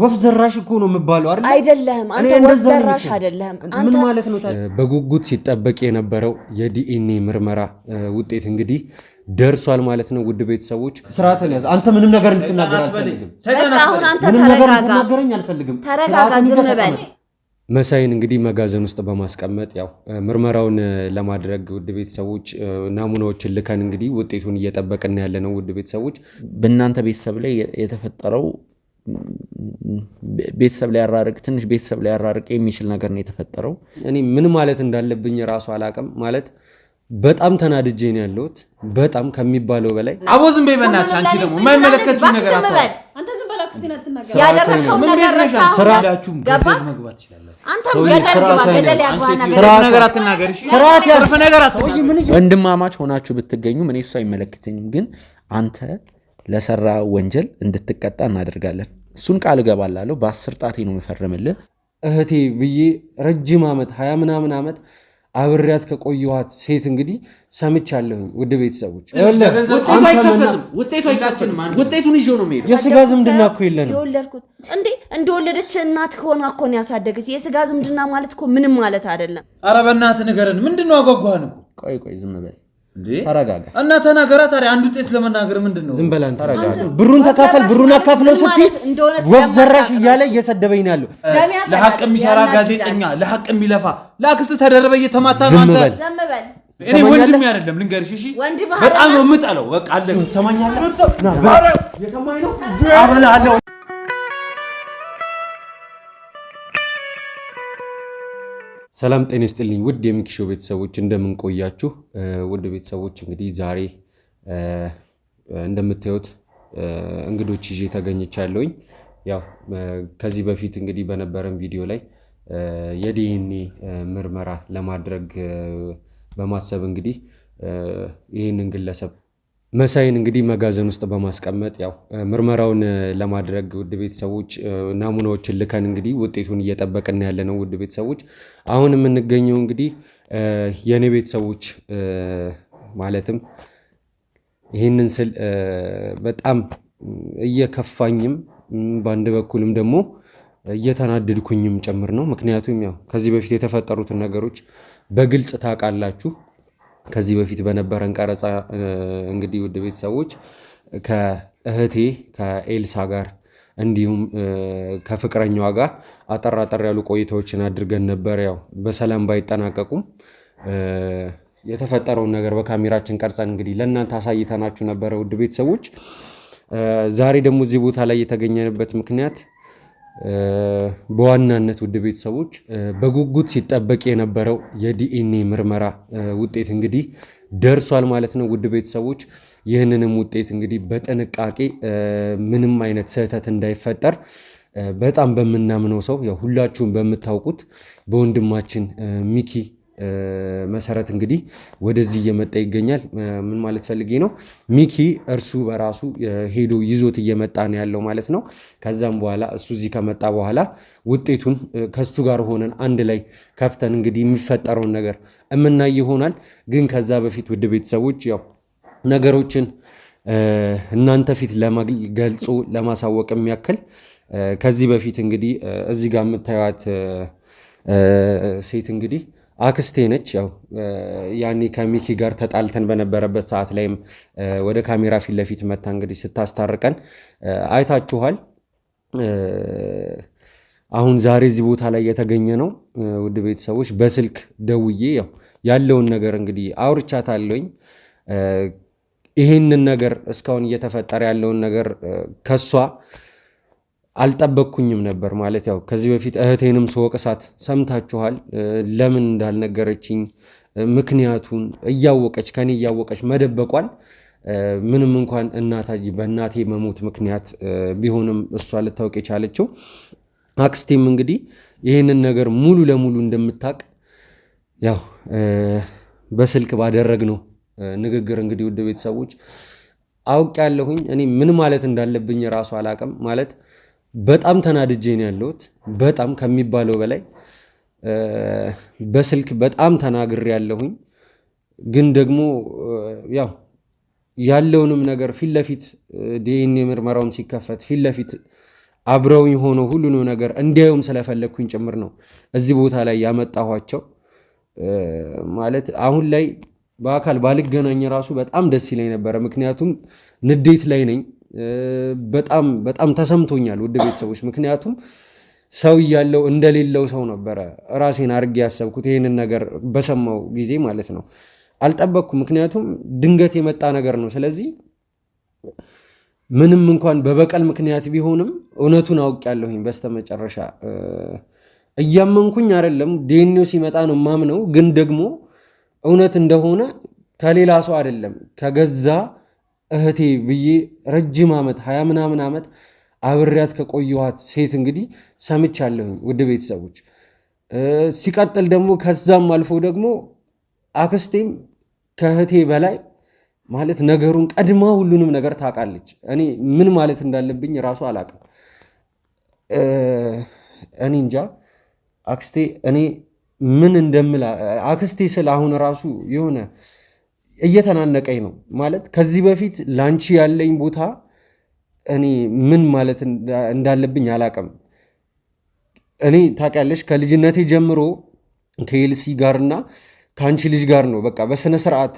ወፍ ዘራሽ እኮ ነው የምባለው አይደለም አንተ ወፍ ዘራሽ አይደለም አንተ ምን ማለት ነው በጉጉት ሲጠበቅ የነበረው የዲኤንኤ ምርመራ ውጤት እንግዲህ ደርሷል ማለት ነው ውድ ቤተሰቦች ስርዓትን ያዝ አንተ ምንም ነገር እንድትናገር አልፈልግም አሁን አንተ ተረጋጋ ዝም በል መሳይን እንግዲህ መጋዘን ውስጥ በማስቀመጥ ያው ምርመራውን ለማድረግ ውድ ቤተሰቦች ናሙናዎችን ልከን እንግዲህ ውጤቱን እየጠበቅን ያለነው ውድ ቤተሰቦች በእናንተ ቤተሰብ ላይ የተፈጠረው ቤተሰብ ላይ ያራርቅ ትንሽ ቤተሰብ ላይ ያራርቅ የሚችል ነገር ነው የተፈጠረው እኔ ምን ማለት እንዳለብኝ ራሱ አላቀም ማለት በጣም ተናድጄ ነው ያለሁት በጣም ከሚባለው በላይ አቦ ዝም በይ በእናትሽ አንቺ ደግሞ የማይመለከትሽ ነገር አታውቂ አንተ ዝም በል አክስቴን አትናገር ያደረከው ነገር ስራዳችሁ መግባት ይችላል አንተ ገደል ያጓና ነገር አትናገር እሺ ስርዓት ነገር አትናገር ወንድማማች ሆናችሁ ብትገኙ ምን እሱ አይመለከተኝም ግን አንተ ለሰራ ወንጀል እንድትቀጣ እናደርጋለን እሱን ቃል እገባላለሁ በ10 ጣቴ ነው መፈረምልህ እህቴ ብዬ ረጅም አመት 20 ምናምን አመት አብሬያት ከቆየኋት ሴት እንግዲህ ሰምቻለሁ ውድ ቤተሰቦች ውጤቱን ይዞ ነው የሚሄድ የስጋ ዝምድና እኮ የለንም የወለድኩት እንዴ እንደወለደች እናት ሆና እኮ ነው ያሳደገች የስጋ ዝምድና ማለት እኮ ምንም ማለት አይደለም ኧረ በእናትህ ንገረን ምንድነው አጓጓህን እኮ ቆይ ዝም በል ተረጋጋ እና ተናገራ ታዲያ አንድ ውጤት ለመናገር ምንድነው ዝም በል አንተ ተረጋጋ ብሩን ተካፈል ብሩን አካፍለው ስትይ ወፍ ዘራሽ እያለ እየሰደበኝ ነው ያለው ለሐቅ የሚሰራ ጋዜጠኛ ለሐቅ የሚለፋ ለአክስት ተደረበ እየተማታ ዝም ማንተ በል እኔ ወንድም አይደለም ልንገርሽ እሺ በጣም ነው የምጠለው በቃ አለ ትሰማኛለህ የሰማኝ ነው አበላለሁ ሰላም ጤና ይስጥልኝ ውድ የሚኪሾ ቤተሰቦች እንደምን ቆያችሁ ውድ ቤተሰቦች እንግዲህ ዛሬ እንደምታዩት እንግዶች ይዤ ተገኝቻለሁኝ ያው ከዚህ በፊት እንግዲህ በነበረን ቪዲዮ ላይ የዲኤንኤ ምርመራ ለማድረግ በማሰብ እንግዲህ ይሄንን ግለሰብ መሳይን እንግዲህ መጋዘን ውስጥ በማስቀመጥ ያው ምርመራውን ለማድረግ ውድ ቤተሰቦች ናሙናዎችን ልከን እንግዲህ ውጤቱን እየጠበቅን ያለነው ውድ ቤተሰቦች አሁን የምንገኘው እንግዲህ የኔ ቤተሰቦች ማለትም ይሄንን ስል በጣም እየከፋኝም በአንድ በኩልም ደግሞ እየተናደድኩኝም ጭምር ነው ምክንያቱም ያው ከዚህ በፊት የተፈጠሩትን ነገሮች በግልጽ ታውቃላችሁ ከዚህ በፊት በነበረን ቀረጻ እንግዲህ ውድ ቤተሰቦች ከእህቴ ከኤልሳ ጋር እንዲሁም ከፍቅረኛዋ ጋር አጠራጠር ያሉ ቆይታዎችን አድርገን ነበር ያው በሰላም ባይጠናቀቁም የተፈጠረውን ነገር በካሜራችን ቀርጸን እንግዲህ ለእናንተ አሳይተናችሁ ነበር ውድ ቤተሰቦች ዛሬ ደግሞ እዚህ ቦታ ላይ የተገኘንበት ምክንያት በዋናነት ውድ ቤተሰቦች በጉጉት ሲጠበቅ የነበረው የዲኤንኤ ምርመራ ውጤት እንግዲህ ደርሷል ማለት ነው ውድ ቤተሰቦች ይህንንም ውጤት እንግዲህ በጥንቃቄ ምንም አይነት ስህተት እንዳይፈጠር በጣም በመናምነው ሰው ያው ሁላችሁም በመታውቁት በወንድማችን ሚኪ መሰረት እንግዲህ ወደዚህ እየመጣ ይገኛል ምን ማለት ፈልጌ ነው ሚኪ እርሱ በራሱ ሄዶ ይዞት እየመጣ ነው ያለው ማለት ነው ከዛም በኋላ እሱ እዚህ ከመጣ በኋላ ውጤቱን ከሱ ጋር ሆነን አንድ ላይ ከፍተን እንግዲህ የሚፈጠረውን ነገር እምናይ ይሆናል ግን ከዛ በፊት ውድ ቤተሰቦች ያው ነገሮችን እናንተ ፊት ለማገልጾ ለማሳወቅ የሚያክል ከዚህ በፊት እንግዲህ እዚህ ጋር የምታዩት ሴት እንግዲህ አክስቴ ነች ያው ያኔ ከሚኪ ጋር ተጣልተን በነበረበት ሰዓት ላይም ወደ ካሜራ ፊት ለፊት መታ እንግዲህ ስታስታርቀን አይታችኋል አሁን ዛሬ እዚህ ቦታ ላይ የተገኘ ነው ውድ ቤተሰቦች በስልክ ደውዬ ያው ያለውን ነገር እንግዲህ አውርቻታለሁኝ ይሄንን ነገር እስካሁን እየተፈጠረ ያለውን ነገር ከሷ አልጠበቅኩኝም ነበር ማለት ያው ከዚህ በፊት እህቴንም ስወቅሳት ሰምታችኋል ለምን እንዳልነገረችኝ ምክንያቱን እያወቀች ከኔ እያወቀች መደበቋል ምንም እንኳን በእናቴ መሞት ምክንያት ቢሆንም እሷ ልታውቅ የቻለችው አክስቴም እንግዲህ ይህንን ነገር ሙሉ ለሙሉ እንደምታውቅ ያው በስልክ ባደረግነው ንግግር እንግዲህ ውድ ቤተሰቦች አውቄያለሁኝ እኔ ምን ማለት እንዳለብኝ ራሱ አላቅም ማለት በጣም ተናድጄ ነው ያለሁት በጣም ከሚባለው በላይ በስልክ በጣም ተናግሬ ያለሁኝ ግን ደግሞ ያው ያለውንም ነገር ፊት ለፊት ዲኤንኤ ምርመራውን ሲከፈት ፊት ለፊት አብረውኝ ሆኖ ሁሉንም ነገር እንዲያዩም ስለፈለግኩኝ ጭምር ነው እዚህ ቦታ ላይ ያመጣኋቸው። ማለት አሁን ላይ በአካል ባልገናኝ ራሱ በጣም ደስ ይለኝ ነበረ። ምክንያቱም ንዴት ላይ ነኝ። በጣም በጣም ተሰምቶኛል ውድ ቤተሰቦች። ምክንያቱም ሰው እያለው እንደሌለው ሰው ነበረ ራሴን አድርጌ ያሰብኩት ይህንን ነገር በሰማው ጊዜ ማለት ነው። አልጠበቅኩም። ምክንያቱም ድንገት የመጣ ነገር ነው። ስለዚህ ምንም እንኳን በበቀል ምክንያት ቢሆንም እውነቱን አውቄያለሁኝ። በስተመጨረሻ እያመንኩኝ አይደለም፣ ዲኤንኤው ሲመጣ ነው ማምነው። ግን ደግሞ እውነት እንደሆነ ከሌላ ሰው አይደለም ከገዛ እህቴ ብዬ ረጅም ዓመት 20 ምናምን ዓመት አብሬያት ከቆየኋት ሴት እንግዲህ ሰምቻለሁኝ ውድ ቤተሰቦች። ሲቀጥል ደግሞ ከዛም አልፎ ደግሞ አክስቴም ከእህቴ በላይ ማለት ነገሩን ቀድማ ሁሉንም ነገር ታውቃለች። እኔ ምን ማለት እንዳለብኝ ራሱ አላውቅም። እኔ እንጃ አክስቴ እኔ ምን እንደምላ አክስቴ ስለ አሁን ራሱ የሆነ እየተናነቀኝ ነው። ማለት ከዚህ በፊት ላንቺ ያለኝ ቦታ እኔ ምን ማለት እንዳለብኝ አላውቅም። እኔ ታውቂያለሽ ከልጅነቴ ጀምሮ ከኤልሲ ጋርና ከአንቺ ልጅ ጋር ነው በቃ በስነ ስርዓት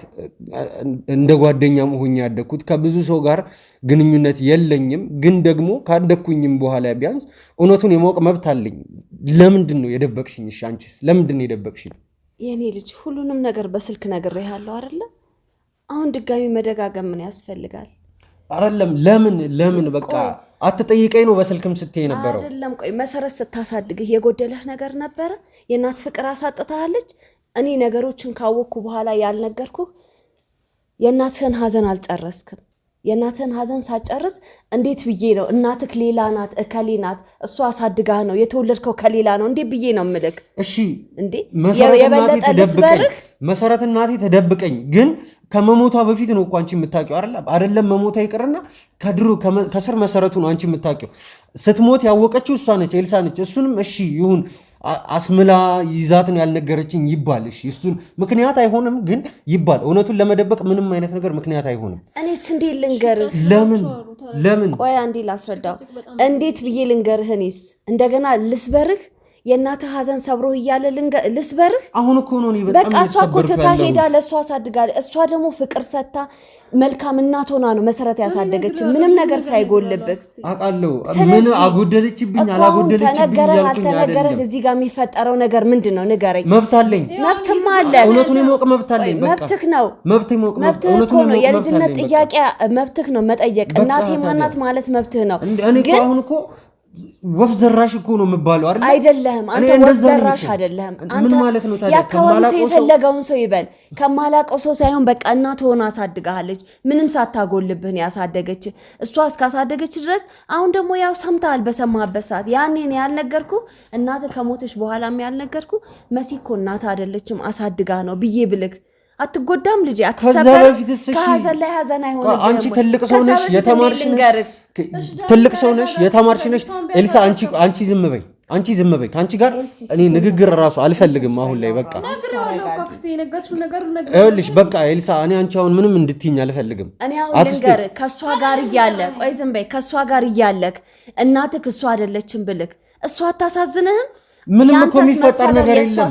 እንደ ጓደኛ መሆኛ ያደግኩት። ከብዙ ሰው ጋር ግንኙነት የለኝም፣ ግን ደግሞ ካደግኩኝም በኋላ ቢያንስ እውነቱን የማወቅ መብት አለኝ። ለምንድን ነው የደበቅሽኝ? እሺ አንቺስ ለምንድን ነው የደበቅሽኝ? የኔ ልጅ ሁሉንም ነገር በስልክ ነግሬሃለሁ አይደለ? አሁን ድጋሚ መደጋገም ምን ያስፈልጋል? አይደለም ለምን በቃ አትጠይቀኝ ነው በስልክም ስትይ ነበረው። አይደለም ቆይ መሰረት ስታሳድግህ የጎደለህ ነገር ነበረ? የእናት ፍቅር አሳጥታለች? እኔ ነገሮችን ካወቅኩ በኋላ ያልነገርኩህ የእናትህን ሀዘን አልጨረስክም። የእናትህን ሀዘን ሳጨርስ እንዴት ብዬ ነው እናትህ ሌላ ናት እከሌ ናት እሷ አሳድጋህ ነው የተወለድከው ከሌላ ነው እንዴ ብዬ ነው ምልክ? እሺ እንዴ የበለጠ ልስበርህ? መሰረት እናቴ ተደብቀኝ፣ ግን ከመሞቷ በፊት ነው እኮ አንቺ የምታውቂው አይደለም መሞቷ ይቅርና ከድሮ ከስር መሰረቱ ነው አንቺ የምታውቂው። ስትሞት ያወቀችው እሷ ነች፣ ኤልሳ ነች። እሱንም እሺ ይሁን አስምላ ይዛትን ያልነገረችኝ ይባል። እሺ እሱን ምክንያት አይሆንም፣ ግን ይባል። እውነቱን ለመደበቅ ምንም አይነት ነገር ምክንያት አይሆንም። እኔስ እንዴት ልንገርህ? ለምን ቆይ አንዴ ላስረዳው። እንዴት ብዬ ልንገርህ? እኔስ እንደገና ልስበርህ? የእናትህ ሀዘን ሰብሮህ እያለ ልስበርህ? አሁን እኮ ነው በቃ እሷ እኮ ትታ ሄዳ ለእሷ አሳድጋለች። እሷ ደግሞ ፍቅር ሰታ መልካም እናት ሆና ነው መሰረት ያሳደገች ምንም ነገር ሳይጎልብህ። አውቃለሁ ምን አጎደለችብኝ አላጎደለችብኝ ተነገረህ አልተነገረህ እዚህ ጋር የሚፈጠረው ነገር ምንድን ነው? ንገረኝ። መብት አለኝ። መብትማ አለ። እውነቱን የማወቅ መብት አለኝ። በቃ መብትህ ነው። መብትህ እኮ ነው። የልጅነት ጥያቄ መብትህ ነው መጠየቅ። እናቴ ማናት ማለት መብትህ ነው። ግን አሁን እኮ ወፍ ዘራሽ እኮ ነው የምባለው አይደል? አይደለም አንተ ወፍ ዘራሽ አይደለም። አንተ ማለት ነው ታዲያ የአካባቢው ሰው የፈለገውን ሰው ይበል። ከማላውቀው ሰው ሳይሆን በቃ እናት ሆና አሳድጋለች። ምንም ሳታጎልብህ ነው ያሳደገች። እሷ እስካሳደገች ድረስ አሁን ደግሞ ያው ሰምተሃል። በሰማህበት ሰዓት ያኔ ነው ያልነገርኩ። እናት ከሞተች በኋላም ያልነገርኩ መሲ እኮ እናት አይደለችም አሳድጋ ነው ብዬ ብልክ አትጎዳም ልጄ? አትሰበርም? ከሀዘን ላይ ሀዘን አይሆንም። አንቺ ትልቅ ሰው ነሽ፣ የተማርሽ ነሽ፣ ትልቅ ሰው ነሽ፣ የተማርሽ ነሽ። ኤልሳ አንቺ ዝም በይ፣ አንቺ ዝም በይ። ከአንቺ ጋር እኔ ንግግር እራሱ አልፈልግም አሁን ላይ በቃ ይኸውልሽ። በቃ ኤልሳ እኔ አንቺ አሁን ምንም እንድትይኝ አልፈልግም። እኔ አሁን ልንገር ከእሷ ጋር እያለ ቆይ ዝም በይ። ከእሷ ጋር እያለክ እናትህ እሷ አይደለችም ብልክ እሷ አታሳዝንህም? ምንም እኮ የሚፈጠር ነገር የለም።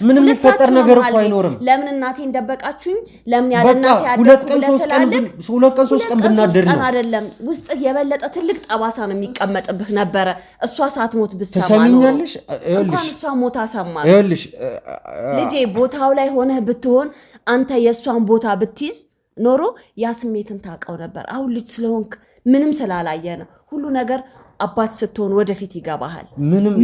ምንም የሚፈጠር ነገር እኮ አይኖርም። ለምን እናቴን ደበቃችሁኝ? ለምን ያለ እናቴ ያደረኩለት ትላለህ? 2 ቀን 3 ቀን ብናደር ነው አይደለም። ውስጥ የበለጠ ትልቅ ጠባሳ ነው የሚቀመጥብህ ነበረ። እሷ ሳትሞት ብትሰማ ነው። ትሰሚኛለሽ? እንኳን እሷ ሞታ ሰማ። ልጄ ቦታው ላይ ሆነህ ብትሆን አንተ የእሷን ቦታ ብትይዝ ኖሮ ያ ስሜትን ታውቀው ነበር። አሁን ልጅ ስለሆንክ ምንም ስላላየ ነው ሁሉ ነገር አባት ስትሆን ወደፊት ይገባሃል።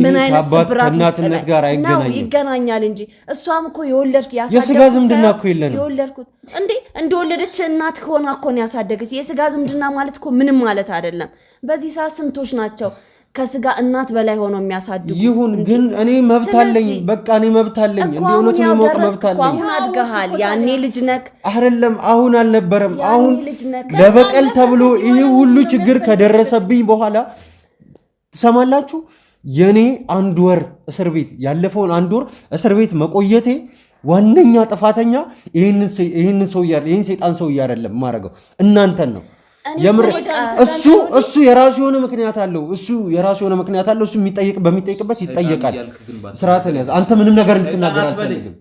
ምን አይነት ስብራት ከእናትነት ጋር አይገናኝም? ይገናኛል እንጂ እሷም እኮ የወለድኩ የስጋ ዝምድና እኮ የለንም። የወለድኩት እንዴ እንደወለደች እናት ሆና እኮ ነው ያሳደገች። የስጋ ዝምድና ማለት እኮ ምንም ማለት አይደለም። በዚህ ሰዓት ስንቶች ናቸው ከስጋ እናት በላይ ሆኖ የሚያሳድጉ? ይሁን ግን እኔ መብት አለኝ። በቃ እኔ መብት አለኝ። እንዴ እውነቱ የማወቅ መብት አለኝ። አሁን አድገሃል። ያኔ ልጅ ነክ አይደለም፣ አሁን አልነበረም። አሁን ለበቀል ተብሎ ይሄ ሁሉ ችግር ከደረሰብኝ በኋላ ትሰማላችሁ? የኔ 1 ወር እስር ቤት ያለፈውን 1 ወር እስር ቤት መቆየቴ ዋነኛ ጥፋተኛ ይሄን ሰይጣን ሰው አይደለም ማረገው እናንተን ነው። የምር እሱ የራሱ የሆነ ምክንያት አለው። እሱ በሚጠይቅበት ይጠየቃል። ስርዓትን ያዝ። አንተ ምንም ነገር እንድትናገር አልፈልግም።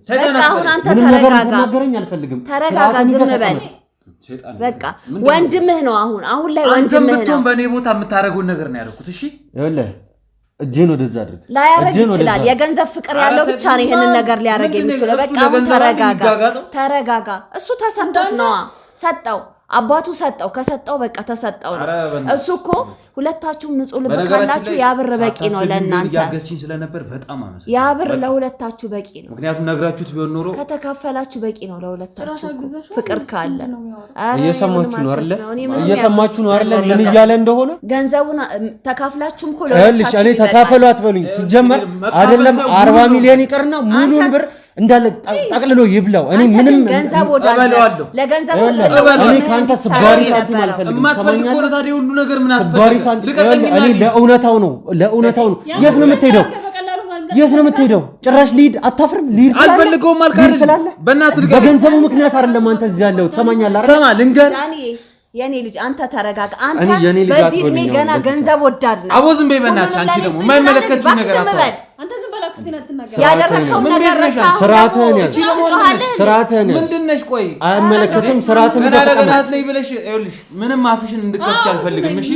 አሁን አንተ ተረጋጋ፣ ዝም በል በቃ። ወንድምህ ነው አሁን ላይ ወንድምህ ነው። በእኔ ቦታ የምታደርገውን ነገር ነው ያደረኩት። እሺ ይኸውልህ እጄን ወደዛ አድርግ። ላያረግ ይችላል። የገንዘብ ፍቅር ያለው ብቻ ነው ይሄንን ነገር ሊያረግ የሚችለው። በቃ አሁን ተረጋጋ። እሱ ተሰምቶት ነዋ። ሰጠው፣ አባቱ ሰጠው። ከሰጠው በቃ ተሰጠው ነው። እሱ እኮ ሁለታችሁም ንጹህ ልብ ካላችሁ ያ ብር በቂ ነው ለእናንተ። ያገዝሽኝ ስለነበር በጣም አመሰግናለሁ። ያ ብር ለሁለታችሁ በቂ ነው። ምክንያቱም ነግራችሁት ቢሆን ኖሮ ከተካፈላችሁ በቂ ነው ለሁለታችሁ። ፍቅር ካለ እየሰማችሁ ነው አይደል? ምን እያለ እንደሆነ ገንዘቡን ተካፍላችሁም እኮ ለሁለታችሁ። እኔ ተካፈሉ አትበሉኝ። ሲጀመር አይደለም 40 ሚሊዮን ይቅርና ሙሉን ብር እንዳለ ጠቅልሎ ይብላው። እኔ ምንም ገንዘብ ወዳለሁ ለገንዘብ እኔ ካንተ ስባሪ ሳንቲም አልፈልግም። የማትፈልግ ከሆነ ታዲያ ሁሉ ነገር ምን አስፈልግ? እኔ ለእውነታው ነው። የት ነው የምትሄደው? ጭራሽ ልሂድ አታፍርም? ልሂድ አልፈልገውም አልክ አይደል? በእናትህ በገንዘቡ ምክንያት አይደለም አንተ እዚህ ያለው። ትሰማኛለህ አይደል? ሰማ ልንገር የኔ ልጅ አንተ ተረጋጋ። አንተ በዚህ እድሜ ገና ገንዘብ ወዳድ ነው። አቦ ዝም በይ በእናትሽ። አንቺ ደግሞ የማይመለከትሽ ነገር አታውቅም። አንተ ዝም በል አክስቴ አትናገር። ያደረከው ነገር ስርዓትህን ያዝ። ምንድን ነሽ? ቆይ አይመለከትም። ስርዓትህን ተቀናት ላይ ብለሽ ይኸውልሽ፣ ምንም አፍሽን እንድከፍች አልፈልግም። እሺ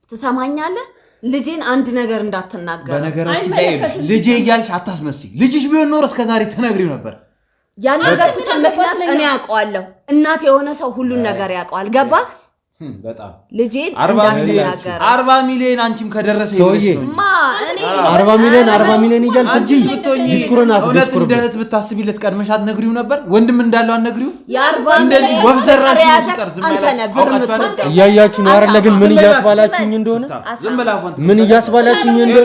ትሰማኛለህ? ልጄን አንድ ነገር እንዳትናገር። በነገራችን ላይ ልጄ እያልሽ አታስመስይ። ልጅሽ ቢሆን ኖሮ እስከዛሬ ትነግሪው ነበር። ያልነገርኩትን ምክንያት እኔ አውቀዋለሁ። እናት የሆነ ሰው ሁሉን ነገር ያውቀዋል። ገባህ? በጣም ልጄን እንዳትናገር። 40 ሚሊዮን አንቺም ከደረሰ ይብለሽ ነው ማ እኔ 40 ሚሊዮን እያልኩ እዚህ ዲስኩርን እንደት ብታስቢለት ቀድመሽ አትነግሪው ነበር? ወንድም እንዳለው አትነግሪው? እንደዚህ ወፍ ዘራሽ ይቀር ዝም እያያችሁ ነው አይደል? ግን ምን እያስባላችሁኝ እንደሆነ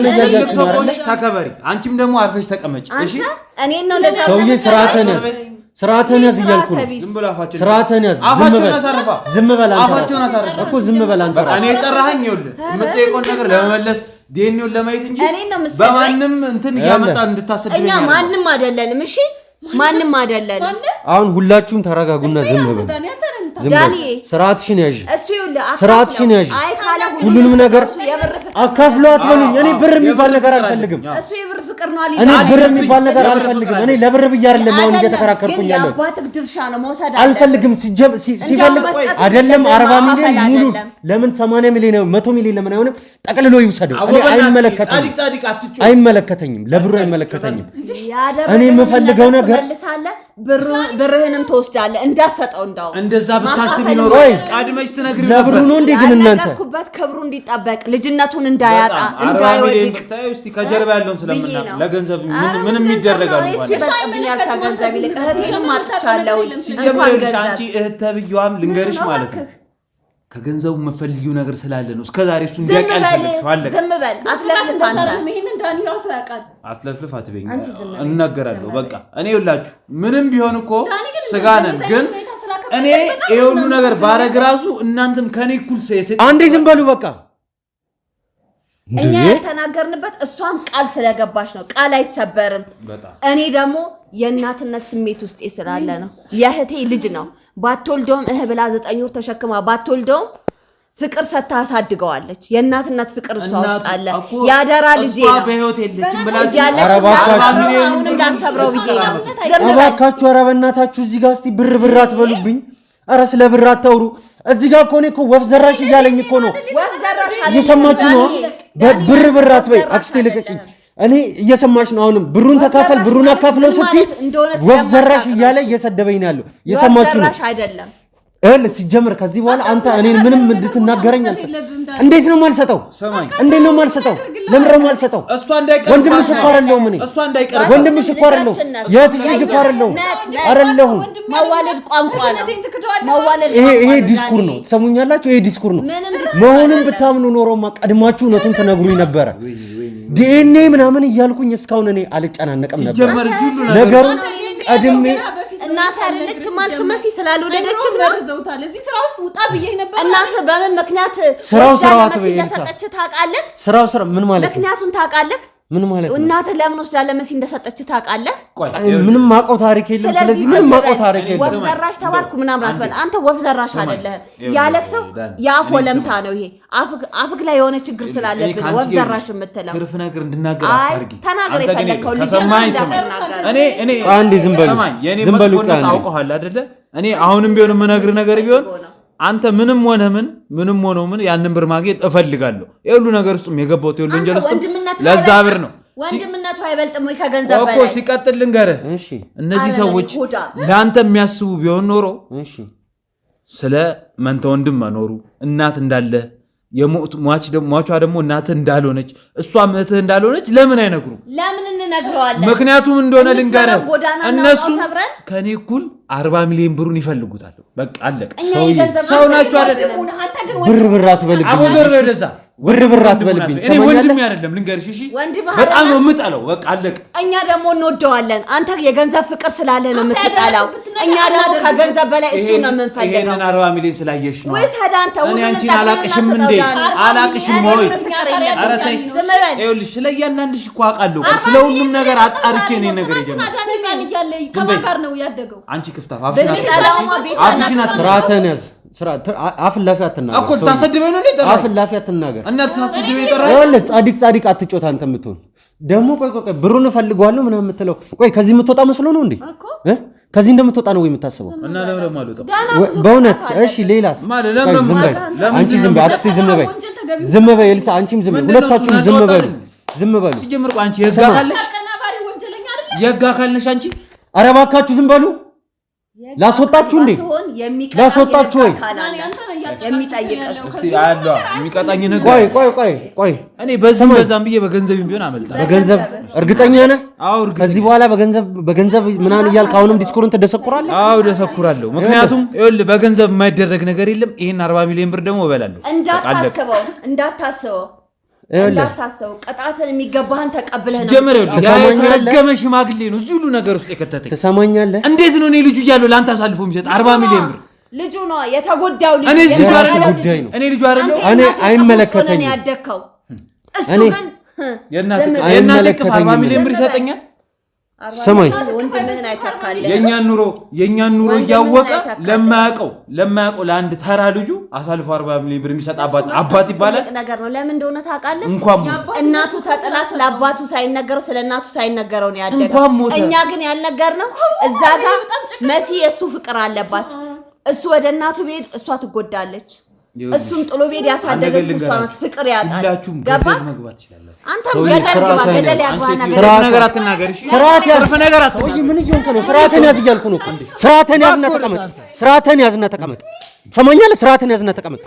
እያያችሁ ነው አይደል? ተከበሪ። አንቺም ደግሞ አርፈሽ ተቀመጭ። እሺ እኔ ነው እንደዛ ሰውዬ ስርዓትህን ያዝ እያልኩ ነው። ስርዓትህን ያዝ። ዝም በል እኮ ዝም በል አንተ። እኔ የጠራኸኝ ይኸውልህ የምጠይቀውን ነገር ለመመለስ ዲኤንኤውን ለማየት እንጂ በማንም እንትን እያመጣ እንድታሰድበኝ እኛ ማንም አይደለንም። እሺ ማንም አይደለንም። አሁን ሁላችሁም ተረጋጉና ዝም በሉ። ስርዓትሽን ያዥ። ስርዓትሽን ያዥ። ሁሉንም ነገር አካፍለው አትበሉኝ። እኔ ብር የሚባል ነገር አልፈልግም። እኔ ብር የሚባል ነገር አልፈልግም። እኔ ለብር ብዬ አይደለም አሁን እየተከራከርኩኝ ያለው። አልፈልግም። ሲፈልግ አይደለም 40 ሚሊዮን ሙሉ ለምን 80 ሚሊዮን 100 ሚሊዮን ለምን አይሆንም? ጠቅልሎ ይውሰደው። እኔ አይመለከተኝም። ለብሩ አይመለከተኝም። እኔ የምፈልገው ነገር ብርህንም ትወስዳለህ እንዳሰጠው። እንዳው እንደዛ ብታስብ ይኖር ቀድመሽ ትነግሪው ነበር። ለብሩ ነው እንዴ? ግን እናንተ ያደረኩበት ክብሩ እንዲጠበቅ ልጅነቱን እንዳያጣ እንዳይወድቅ እስቲ ከጀርባ ያለውን ስለምናምን ለገንዘብ ምንም ይደረጋል ማለት ነው። ይሰጣኛል ከገንዘብ ይልቅ እህቴንም አጥቻለሁ። አንቺ እህት ተብዬዋም ልንገርሽ ማለት ነው ከገንዘቡ የምፈልጊው ነገር ስላለ ነው። እስከዛሬ እሱ እንዲያቀል ፈልግሻለሁ። ዝም በል አትለፍልፍ። አንተ ይሄንን ዳኒ ራሱ ያውቃል። አትለፍልፍ አትበኝ። እናገራለሁ በቃ እኔ ይኸውላችሁ ምንም ቢሆን እኮ ስጋ ነን። ግን እኔ ይሄ ሁሉ ነገር ባረግ ራሱ እናንተም ከኔ እኩል አንዴ ዝም በሉ በቃ። እኛ ያልተናገርንበት እሷም ቃል ስለገባች ነው። ቃል አይሰበርም። እኔ ደግሞ የእናትነት ስሜት ውስጥ ስላለ ነው። የእህቴ ልጅ ነው። ባትወልደውም ብላ 9 ወር ተሸክማ ባትወልደውም ፍቅር ሰታ አሳድገዋለች። የእናትነት ፍቅር እሷ ውስጥ አለ። ያደራ ልጄ ነው በህይወት የለችም ብላችሁ አሁን እንዳልሰብረው ብዬ ነው። እባካችሁ ኧረ በእናታችሁ እዚህ ጋር እስቲ ብር አትበሉብኝ። ኧረ ስለ ብር አታውሩ። እዚህ ጋር እኮ ወፍ ዘራሽ እያለኝ እኮ ነው። ወፍ ዘራሽ አለ። እየሰማችሁ ነው? ብር አትበይ አክስቴ ልቀቂኝ። እኔ እየሰማሽ ነው? አሁንም ብሩን ተካፈል ብሩን አካፍለው ስትይ ወፍ ዘራሽ እያለ እየሰደበኝ ነው ያለው። እየሰማችሁ ነው አይደለም? ሲጀምር ከዚህ በኋላ አንተ እኔን ምንም እንድትናገረኝ አልፈልግም። እንዴት ነው የማልሰጠው? እንዴት ነው የማልሰጠው? ለምን ነው የማልሰጠው? ወንድምሽ እኮ አይደለሁም እኔ። ወንድምሽ እኮ አይደለሁም። የእህትሽ ልጅ እኮ አይደለሁም። መዋለድ ቋንቋ ነው። መዋለድ ይሄ ዲስኩር ነው። ትሰሙኛላችሁ? ይሄ ዲስኩር ነው። መሆኑን ብታምኑ ኖሮማ ቀድማችሁ እውነቱን ትነግሩኝ ነበረ። ዲኤንኤ ምናምን እያልኩኝ እስካሁን እኔ አልጨናነቅም ነበር። ነገሩን ቀድሜ እናት አይደለች ማልክ መሲ ስላልወደደች በርዘውታል። እዚህ ስራ ውስጥ ውጣ ብዬ ነበር። እናት በምን ምክንያት ስራው ተሰጠች ታውቃለህ? ስራው ምን ማለት ነው? ምክንያቱን ታውቃለህ? ምን ማለት ነው? እናትህ ለምን ወስዳ ለመሲ እንደሰጠች ታውቃለህ? ምንም ማውቀው ታሪክ የለም። ስለዚህ ምንም ማውቀው ታሪክ የለም። ወፍ ዘራሽ ተባልኩ ምናምን አትበል። አንተ ወፍ ዘራሽ አይደለህ። ያለቅሰው የአፍ ወለምታ ነው ይሄ። አፍክ ላይ የሆነ ችግር ስላለብህ ወፍ ዘራሽ የምትለው ትርፍ ነገር እንድናገር አታርጊ። ተናገር የፈለከው ልጅ እኔ አንዴ ዝም በሉ ዝም በሉ። ታውቀዋለህ አይደለ? እኔ አሁንም ቢሆን የምነግርህ ነገር ቢሆን አንተ ምንም ሆነ ምን ያንን ብር ማግኘት እፈልጋለሁ። የሁሉ ነገር ውስጥም የገባሁት የሁሉ ወንጀል ውስጥም ለዛ ብር ነው። ወንድምነቱ አይበልጥም ወይ ከገንዘብ በላይ? እኮ ሲቀጥል ልንገርህ፣ እነዚህ ሰዎች ለአንተ የሚያስቡ ቢሆን ኖሮ ስለ መንተ ወንድም መኖሩ እናት እንዳለ ሟቿ ደግሞ እናትህ እንዳልሆነች እሷም እህትህ እንዳልሆነች ለምን አይነግሩ? ለምን እንነግረዋለን? ምክንያቱም እንደሆነ ልንገርህ፣ እነሱ ከኔ እኩል 40 ሚሊዮን ብሩን ይፈልጉታል። በቃ አለቀ። ሰው ናቸው አይደል? ብር አትበልብኝ። አቦዘር ወደዛ ብር አትበልብኝ። እኔ ወንድም አይደለም ልንገርሽ፣ እሺ በጣም ነው የምጠላው። በቃ አለቀ። እኛ ደግሞ እንወደዋለን። አንተ የገንዘብ ፍቅር ስላለ ነው የምትጠላው። እኛ ደግሞ ከገንዘብ በላይ እሱ ነው የምንፈልገው። ይሄንን 40 ሚሊዮን ስላየሽ ነው። ወይስ ሄዳንተ እኔ አንቺን አላቅሽም እንዴ? አላቅሽም ወይ? ኧረ ተይ፣ ይኸውልሽ ስለ እያንዳንድሽ እኮ አውቃለሁ። ስለ ሁሉም ነገር አጣርቼ ነው ነገር የጀመረው። ከማን ጋር ነው ያደገው? አንቺ ክፍታፍ አፍሽን ስርዓትህን ያዝ። አፍን ላፊ አትናገር እኮ ታሰድበኝ ነው እንዴ? አፍን ላፊ አትናገር እና ታሰድበኝ ይጠራል። ይኸውልህ ጻድቅ አትጮታ። አንተ የምትሆን ደግሞ ቆይ ብሩን እፈልገዋለሁ ምናምን የምትለው ቆይ ከዚህ የምትወጣ መስሎ ነው እንዴ? ከዚህ እንደምትወጣ ነው ወይ የምታስበው? እና ለምን አልወጣም በእውነት? እሺ ሌላስ? አንቺ ዝም በይ፣ አክስቴ ዝም በይ፣ ዝም በይ ኤልሳ፣ አንቺም ዝም በይ፣ ሁለታችሁም ዝም በሉ። ሲጀምር አንቺ የጋ ካለሽ አንቺ ኧረ እባካችሁ ዝም በሉ። ላስወጣችሁ እንዴ? ላስወጣችሁ ወይ? እስቲ አለው የሚቀጣኝ ነገር ቆይ እኔ በዛም ብዬ በገንዘብም ቢሆን አመልጣለሁ። በገንዘብ እርግጠኛ ነህ? አዎ ከዚህ በኋላ በገንዘብ ምናምን እያልክ አሁንም ዲስኩርን ትደሰኩራለህ? አዎ ደሰኩራለሁ። ምክንያቱም ይኸውልህ በገንዘብ የማይደረግ ነገር የለም። ይሄን 40 ሚሊዮን ብር ደግሞ እበላለሁ። እንዳታስበው ቅጣትን የሚገባህን ተቀብለህ ነው። ጀመረ የተረገመ ሽማግሌ ነው እዚህ ሁሉ ነገር ውስጥ የከተተኝ። ትሰማኛለህ? እንዴት ነው እኔ ልጁ እያለሁ ለአንተ አሳልፎ የሚሰጥ 40 ሚሊዮን ብር? ልጁ ነው የተጎዳው። ልጁ እኔ ልጁ አይደለሁ። እኔ አይመለከተኝም። ያደከው እሱ ግን የእናቴ ቅፍ 40 ሚሊዮን ብር ይሰጠኛል? ሰማይ የኛን ኑሮ እያወቀ ለማያውቀው ለአንድ ተራ ልጁ አሳልፎ 40 ሚሊዮን ብር የሚሰጥ አባት ይባላል ነገር ነው። ለምን እንደሆነ ታውቃለህ? እንኳን እናቱ ተጥላ ስለ አባቱ ሳይነገረው ስለ እናቱ ሳይነገረው ነው ያደገው። እኛ ግን ያልነገርነው እዛ ጋር መሲ የሱ ፍቅር አለባት። እሱ ወደ እናቱ ቤት እሷ ትጎዳለች። እሱም ጥሎ ቤት ያሳደገችው እሷ ናት። ፍቅር ያጣል። ገባ? አንተም ገደል ያግባና ነገር አትናገር። እሺ ነገር አትናገር። ምን እየሆንክ ነው? ስርዓትን ያዝ እያልኩ ነው። ስርዓትን ያዝና ተቀመጥ። ስርዓትን ያዝና ተቀመጥ። ሰማኛለህ? ስርዓትን ያዝና ተቀመጥ።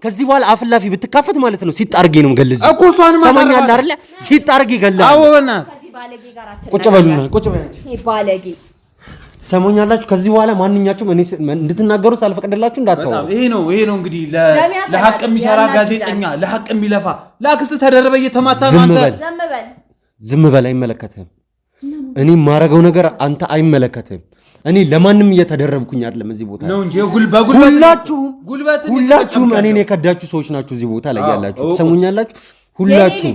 ከዚህ በኋላ አፍላፊ ብትካፈት ማለት ነው ሲጣርጌ ነው የምገልህ እኮ። እሷን ማሳረፍ አይደለ? ሲጣርጌ ይገላል። አዎ በእናትህ ቁጭ በሉና ቁጭ በሉ። ይሄ ባለጌ ሰሞኛላችሁ። ከዚህ በኋላ ማንኛችሁም እኔ እንድትናገሩ ሳልፈቅድላችሁ እንዳታወሩ። ይሄ ነው እንግዲህ ለሐቅ የሚሰራ ጋዜጠኛ፣ ለሐቅ የሚለፋ ለአክስት ተደረበ እየተማታ ነው። አንተ ዝም በል። አይመለከትህም። እኔ የማረገው ነገር አንተ አይመለከትህም። እኔ ለማንም እየተደረብኩኝ አይደለም እዚህ ቦታ ነው እንጂ ሁላችሁም እኔን የከዳችሁ ሰዎች ናችሁ እዚህ ቦታ ላይ ያላችሁ። ሰሙኛላችሁ ሁላችሁ።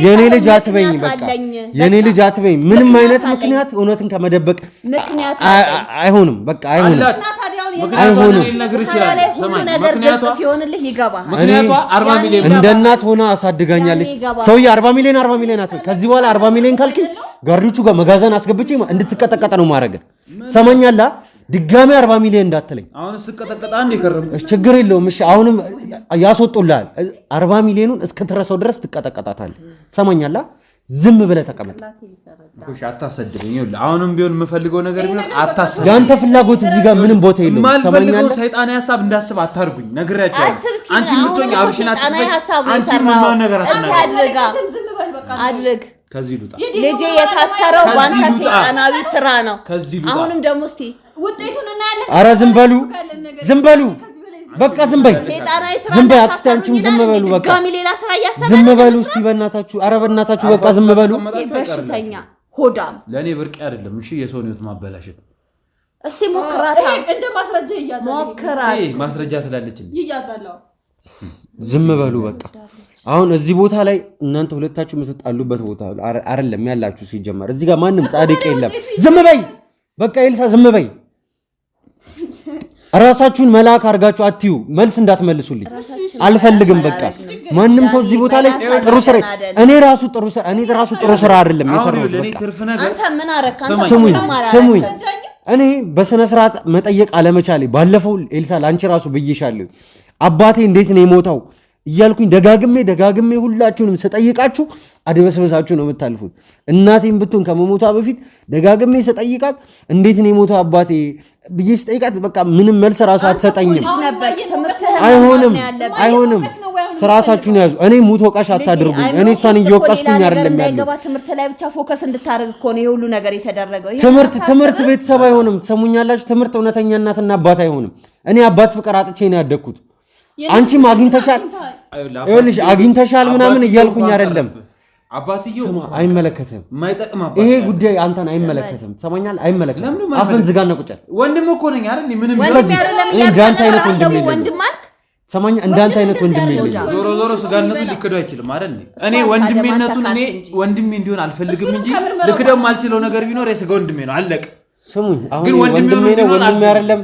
የኔ ልጅ አትበኝ፣ በቃ የኔ ልጅ አትበኝ። ምንም አይነት ምክንያት እውነትን ከመደበቅ አይሆንም። በቃ አይሆንም። እንደ እናት ሆና አሳድጋኛለች። ሰውዬ 40 ሚሊዮን አትበኝ። ከዚህ በኋላ 40 ሚሊዮን ካልከኝ ጋርዶቹ ጋር መጋዘን አስገብቼ እንድትቀጠቀጠ ነው ማረገ። ሰማኛላ? ድጋሚ 40 ሚሊዮን እንዳትለኝ። አሁን እስከተቀጣ አንዴ ከረም ችግር የለውም። እሺ አሁንም ያስወጡልሃል። 40 ሚሊዮኑን እስከተረሰው ድረስ ትቀጠቀጣታለህ። ሰማኛላ? ዝም ብለህ ተቀመጥ። እሺ አታሰድብኝ። ይኸውልህ አሁንም ቢሆን የምፈልገው ነገር ቢሆን አታሰድብኝ። ያንተ ፍላጎት እዚህ ጋር ምንም ቦታ የለውም። ሰማኛላ? ሰይጣናዊ ሐሳብ እንዳስብ አታርጉኝ። ነግሬያቸዋለሁ። አንቺ ምትሆኝ አብሽናት አንቺ ምን ነገር አድርግ። ከዚህ ሉጣ ልጄ የታሰረው ባንተ ሰይጣናዊ ስራ ነው። አሁንም ደግሞ እስቲ ውጤቱን እናያለን። ኧረ ዝም በሉ በቃ ዝም በይ። ዝም በይ አክስቴ፣ አንቺም ዝም በሉ በቃ። ሌላ ስራ እያሰበ ዝም በሉ እስቲ በእናታችሁ። ኧረ በእናታችሁ በቃ ዝም በሉ። በሽተኛ ሆዳም ለኔ ብርቅ አይደለም። እሺ የሰውን ህይወት ማበላሸት እስቲ ሞክራታ። እንደ ማስረጃ ይያዛል። ሞክራት። ማስረጃ ትላለች እንዴ? ይያዛል። ዝም በሉ በቃ። አሁን እዚህ ቦታ ላይ እናንተ ሁለታችሁ የምትጣሉበት ቦታ አይደለም ያላችሁ። ሲጀመር እዚህ ጋር ማንም ጻድቅ የለም። ዝም በይ በቃ ኤልሳ ዝም በይ። ራሳችሁን መልአክ አድርጋችሁ አትዩ። መልስ እንዳትመልሱልኝ አልፈልግም። በቃ ማንም ሰው እዚህ ቦታ ላይ ጥሩ ስራ እኔ ራሱ ጥሩ ስራ አይደለም የሰራሁት። ስሙኝ እኔ በስነ ስርዓት መጠየቅ አለመቻሌ ባለፈው ኤልሳ ላንቺ ራሱ ብዬሻለሁ። አባቴ እንዴት ነው የሞተው እያልኩኝ ደጋግሜ ሁላችሁንም ስጠይቃችሁ አድበስበሳችሁ ነው የምታልፉት። እናቴም ብትሆን ከመሞቷ በፊት ደጋግሜ ስጠይቃት እንዴት ነው የሞተው አባቴ ብዬ ስጠይቃት በቃ ምንም መልስ ራሱ አትሰጠኝም። አይሆንም። ስርዓታችሁን ያዙ። እኔ ሙት ወቃሽ አታድርጉኝ። እኔ እሷን እየወቀስኩኝ አይደለም ያለው። ትምህርት ላይ ብቻ ፎከስ እንድታደርግ እኮ ነው የሁሉ ነገር የተደረገው። ትምህርት ቤተሰብ አይሆንም። ትሰሙኛላችሁ? ትምህርት እውነተኛ እናትና አባት አይሆንም። እኔ አባት ፍቅር አጥቼ ነው ያደግኩት። አንቺም አግኝተሻል ምናምን እያልኩኝ አይደለም። አባትየው አይመለከትም። ይሄ ጉዳይ አንተን አይመለከትም። ትሰማኛለህ? አይመለከትም። አፍን ዝጋና ቁጭ በል። ወንድም እኮ ነኝ አይደል? ምንም እንዳንተ አይነት ወንድም አልክ። ሰማኛ እንዳንተ አይነት ወንድም የለኝም። ዞሮ ስጋነቱን ሊክደው አይችልም አይደል? እኔ ወንድሜነቱን ወንድሜ እንዲሆን አልፈልግም እንጂ ልክደው የማልችለው ነገር ቢኖር የስጋ ወንድሜ ነው። አለቀ። ስሙኝ፣ አሁን ወንድሜ አይደለም።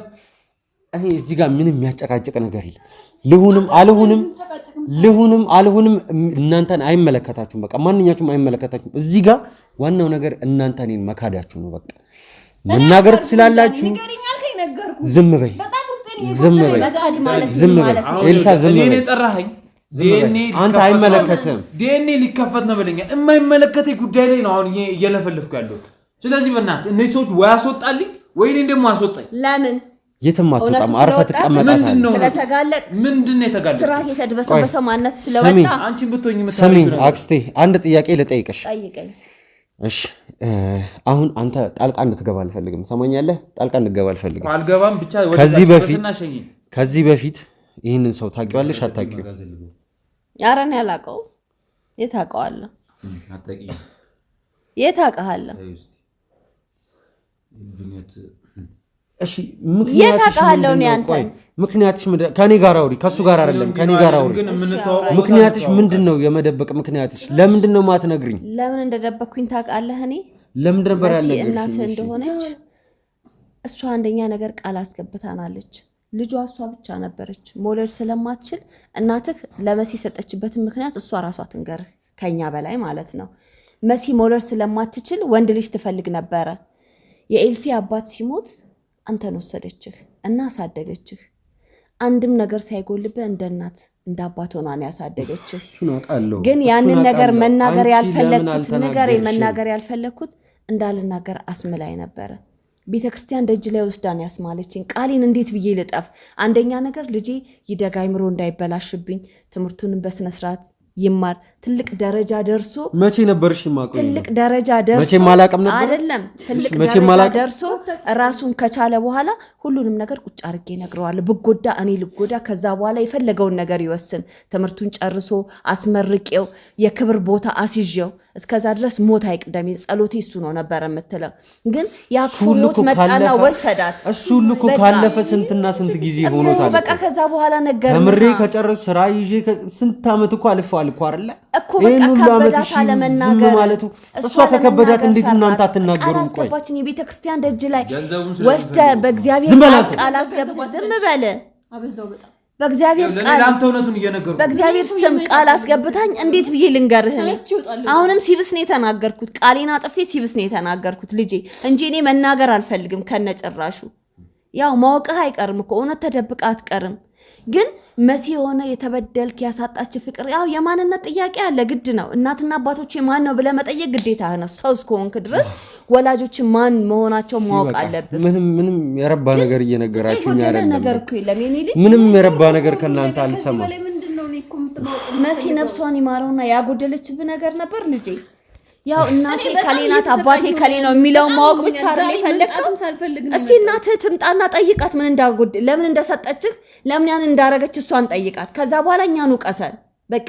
እኔ እዚህ ጋር ምንም የሚያጨቃጭቅ ነገር የለም። ልሁንም አልሁንም እናንተን አይመለከታችሁም። በቃ ማንኛችሁም አይመለከታችሁም። እዚህ ጋር ዋናው ነገር እናንተ እኔን መካዳችሁ ነው። በቃ መናገር ትችላላችሁ። ዝም በይ ኤልሳ ዝም በይ። አንተ አይመለከትም። ዲኤንኤ ሊከፈት ነው ብለኛል። የማይመለከተኝ ጉዳይ ላይ ነው አሁን እየለፈልፍኩ ያለሁት። ስለዚህ በእናትህ እነዚህ ሰዎች ወይ አስወጣልኝ ወይ እኔን ደግሞ አስወጣኝ። ለምን የትም አትወጣም። አርፈህ ትቀመጣታለህ። ስለተጋለጥ ምንድነው የተጋለጠ? ስራ የተደበሰበሰው ማንነት ስለወጣ አንቺን ብትሆኚ ስሚኝ አክስቴ፣ አንድ ጥያቄ ልጠይቅሽ። ጠይቀኝ። እሺ አሁን አንተ ጣልቃ እንድትገባ አልፈልግም። ሰማኛለህ? ጣልቃ እንድትገባ አልፈልግም። አልገባም ብቻ ወደ ከዚህ በፊት ይህንን ሰው ታውቂዋለሽ አታውቂው? ኧረ እኔ አላውቀውም። የት አውቀዋለሁ? የት አውቀዋለሁ? እሺ ምክንያትሽ ከኔ ጋር አውሪ። ከሱ ጋር አይደለም ከኔ ጋር አውሪ። ምክንያትሽ ምንድነው? የመደበቅ ምክንያትሽ ለምንድነው ማትነግሪኝ? ለምን እንደደበቅኩኝ ታውቃለህ? እኔ ለምን ነበር ያለ እናትህ እንደሆነች እሷ አንደኛ ነገር ቃል አስገብታናለች። ልጇ እሷ ብቻ ነበረች። መውለድ ስለማትችል እናትህ ለመሲ ሰጠችበትን ምክንያት እሷ ራሷ ትንገርህ፣ ከኛ በላይ ማለት ነው። መሲ መውለድ ስለማትችል ወንድ ልጅ ትፈልግ ነበረ። የኤልሲ አባት ሲሞት አንተን ወሰደችህ እና አሳደገችህ። አንድም ነገር ሳይጎልብህ እንደ እናት እንደ አባት ሆና ነው ያሳደገችህ። ግን ያንን ነገር መናገር ያልፈለኩት እንዳልናገር አስመላይ ነበረ። ቤተክርስቲያን ደጅ ላይ ወስዳን ያስማለችኝ። ቃሌን እንዴት ብዬ ልጠፍ? አንደኛ ነገር ልጄ ይደጋ አይምሮ እንዳይበላሽብኝ ትምህርቱንም በስነ ስርዓት ይማር ትልቅ ደረጃ ደርሶ መቼ ነበርሽ ማቆይ? ትልቅ ደረጃ ደርሶ መቼ ማላቀም ነበር አይደለም። ትልቅ ደረጃ ደርሶ ራሱን ከቻለ በኋላ ሁሉንም ነገር ቁጭ አድርጌ ነግረዋለሁ። ብጎዳ እኔ ልጎዳ፣ ከዛ በኋላ የፈለገውን ነገር ይወስን። ትምህርቱን ጨርሶ አስመርቄው የክብር ቦታ አስይዤው እስከዛ ድረስ ሞት አይቅደም። ጸሎቴ እሱ ነው ነበር የምትለው። ግን ያ ሞት መጣና ወሰዳት። እሱ ሁሉ እኮ ካለፈ ስንትና ስንት ጊዜ ሆኖታል። በቃ ከዛ በኋላ ነገር ተምሬ ከጨረስኩ ስራ ይዤ ስንት አመት እኮ አልፏል እኮ አይደለ እኮ በቃ ከበዳት አለመናገር ማለቱ። እሷ ከከበዳት እንዴት እናንተ አትናገሩም? ቆይ አስገባችኝ የቤተክርስቲያን ደጅ ላይ ወስደ በእግዚአብሔር ቃል አስገብተህ ዝም በለ። በእግዚአብሔር ስም ቃል አስገብታኝ እንዴት ብዬ ልንገርህ? አሁንም ሲብስ ነው የተናገርኩት። ቃሌን አጥፌ ሲብስ ነው የተናገርኩት ልጄ እንጂ እኔ መናገር አልፈልግም ከነጭራሹ። ያው ማወቅህ አይቀርም እኮ እውነት ተደብቃ አትቀርም። ግን መሲ የሆነ የተበደልክ ያሳጣች ፍቅር ያው የማንነት ጥያቄ አለ፣ ግድ ነው። እናትና አባቶች ማን ነው ብለህ መጠየቅ ግዴታ ነው። ሰው እስከሆንክ ድረስ ወላጆች ማን መሆናቸው ማወቅ አለብህ። ምንም የረባ ነገር እየነገራችሁኝ አይደለም። ልጅ ምንም የረባ ነገር ከናንተ አልሰማም። መሲ ነፍሷን ይማረውና ያጎደለችብህ ነገር ነበር ልጄ። ያው እናቴ ከሌናት አባቴ ከሌ ነው የሚለውን ማወቅ ብቻ አይደል የፈለግከው? እስቲ እናትህ ትምጣና ጠይቃት፣ ምን እንዳጎድ ለምን እንደሰጠችህ ለምን ያን እንዳረገች እሷን ጠይቃት። ከዛ በኋላ እኛን ውቀሰን በቃ።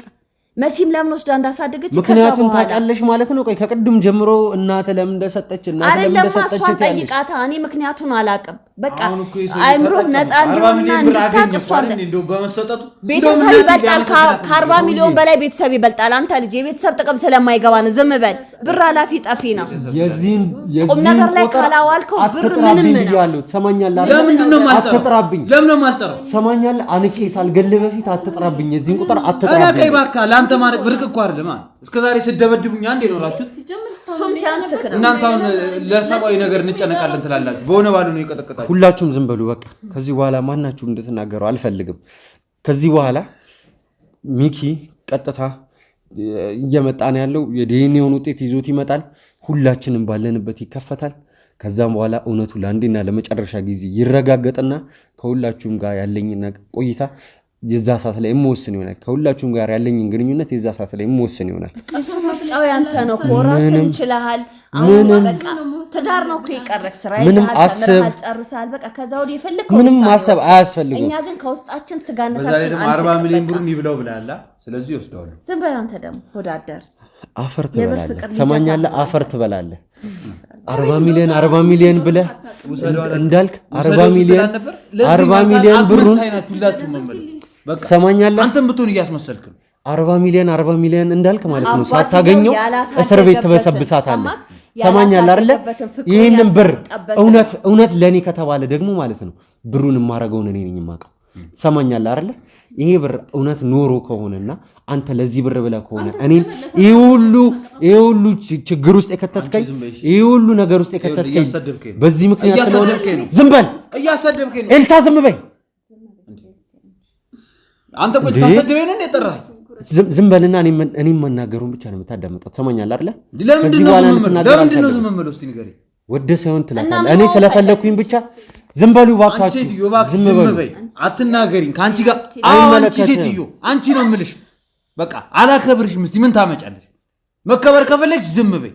መሲም ለምን ወስዳ እንዳሳደገች ምክንያቱም ታውቃለሽ ማለት ነው። ቆይ ከቅድም ጀምሮ እናትህ ለምን እንደሰጠች እናትህ ለምን እንደሰጠች እሷን ጠይቃታ። እኔ ምክንያቱን አላቅም። በቃ አይምሮ ነፃ እንዲሆንና እንድታቅሱ እንደው በመሰጠቱ ቤተሰብ ይበልጣል ከ40 ሚሊዮን በላይ ቤተሰብ ይበልጣል። አንተ ልጅ የቤተሰብ ጥቅም ስለማይገባ ነው ዝም በል። ብር አላፊ ጠፊ ነው። ቁም ነገር ላይ ካላዋልከው ብር ምንም ነው። ትሰማኛለህ? ለምንድን ነው የማልጠራው? አትጥራብኝ። ለምን ነው የማልጠራው? ትሰማኛለህ? አንቄ ሳልገል በፊት አትጥራብኝ። የዚህን ቁጥር አትጥራብኝ። እኔ ቀይ ባካ ለአንተ ማለት ብርቅ እኮ አይደለም። እስከዛሬ ስደበድቡኝ አንዴ ኖራችሁት ሱም ሲያንስክ ነው። እናንተ አሁን ለሰብአዊ ነገር እንጨነቃለን ትላላችሁ። በሆነ ባሉ ነው ይቀጠቀጣል። ሁላችሁም ዝም በሉ በቃ። ከዚህ በኋላ ማናችሁም እንድትናገሩ አልፈልግም። ከዚህ በኋላ ሚኪ ቀጥታ እየመጣ ነው ያለው። የዲኤንኤውን ውጤት ይዞት ይመጣል። ሁላችንም ባለንበት ይከፈታል። ከዛም በኋላ እውነቱ ለአንዴና ለመጨረሻ ጊዜ ይረጋገጥና ከሁላችሁም ጋር ያለኝ ቆይታ የዛ ሰዓት ላይ የምወስን ይሆናል። ከሁላችሁም ጋር ያለኝን ግንኙነት የዛ ሰዓት ላይ የምወስን ይሆናል። እሱ ምርጫው ያንተ ነው እኮ ራስህን ችለሃል። አሁን በቃ ትዳር ነው እኮ የቀረክ ስራ ምንም አስብ ጨርሰሃል። በቃ ከዛ ወዲህ የፈለከው ምንም ማሰብ አያስፈልግም። እኛ ግን ከውስጣችን ስጋነታችን 40 ሚሊዮን ብር ይብለው ብላላ። ስለዚህ ይወስዳሉ። ዝም በል አንተ ደግሞ ወዳደር አፈር ትበላለህ። ሰማኛለህ? አፈር ትበላለህ። 40 ሚሊዮን ብለህ እንዳልክ 40 ሚሊዮን ብሩን ሰማኛለህ? አንተም ብትሆን እያስመሰልክ ነው። 40 ሚሊዮን እንዳልክ ማለት ነው። ሳታገኘው እስር ቤት ትበሰብሳታለህ። ሰማኛለህ አይደለ? ይህንን ብር እውነት ለኔ ከተባለ ደግሞ ማለት ነው ብሩን የማረገውን እኔ ነኝ የማውቀው። ሰማኛለህ አይደለ? ይሄ ብር እውነት ኖሮ ከሆነና አንተ ለዚህ ብር ብለህ ከሆነ እኔን ይሄ ሁሉ ችግር ውስጥ የከተትከኝ ይሄ ሁሉ ነገር ውስጥ የከተትከኝ በዚህ ምክንያት ስለሆነ ዝም በል። እያሰደብከኝ ነው ኤልሳ፣ ዝም በይ አንተ። ቆይ ታሰደበኝ ነው የጠራኸኝ? ዝም በልና እኔም መናገሩን ብቻ ነው የምታዳምጠው። ሰማኛለህ አይደለ? ለምንድን ነው ዝም የምለው? እስቲ ንገረኝ። ወደ ሳይሆን ትላታለህ። እኔ ስለፈለኩኝ ብቻ ዝም በሉ ባካችሁ። ዝም በሉ፣ አትናገሪኝ። ከአንቺ ጋር አንቺ ሴትዮ አንቺ ነው የምልሽ። በቃ አላከብርሽም። እስቲ ምን ታመጫለሽ? መከበር ከፈለግሽ ዝም በይ።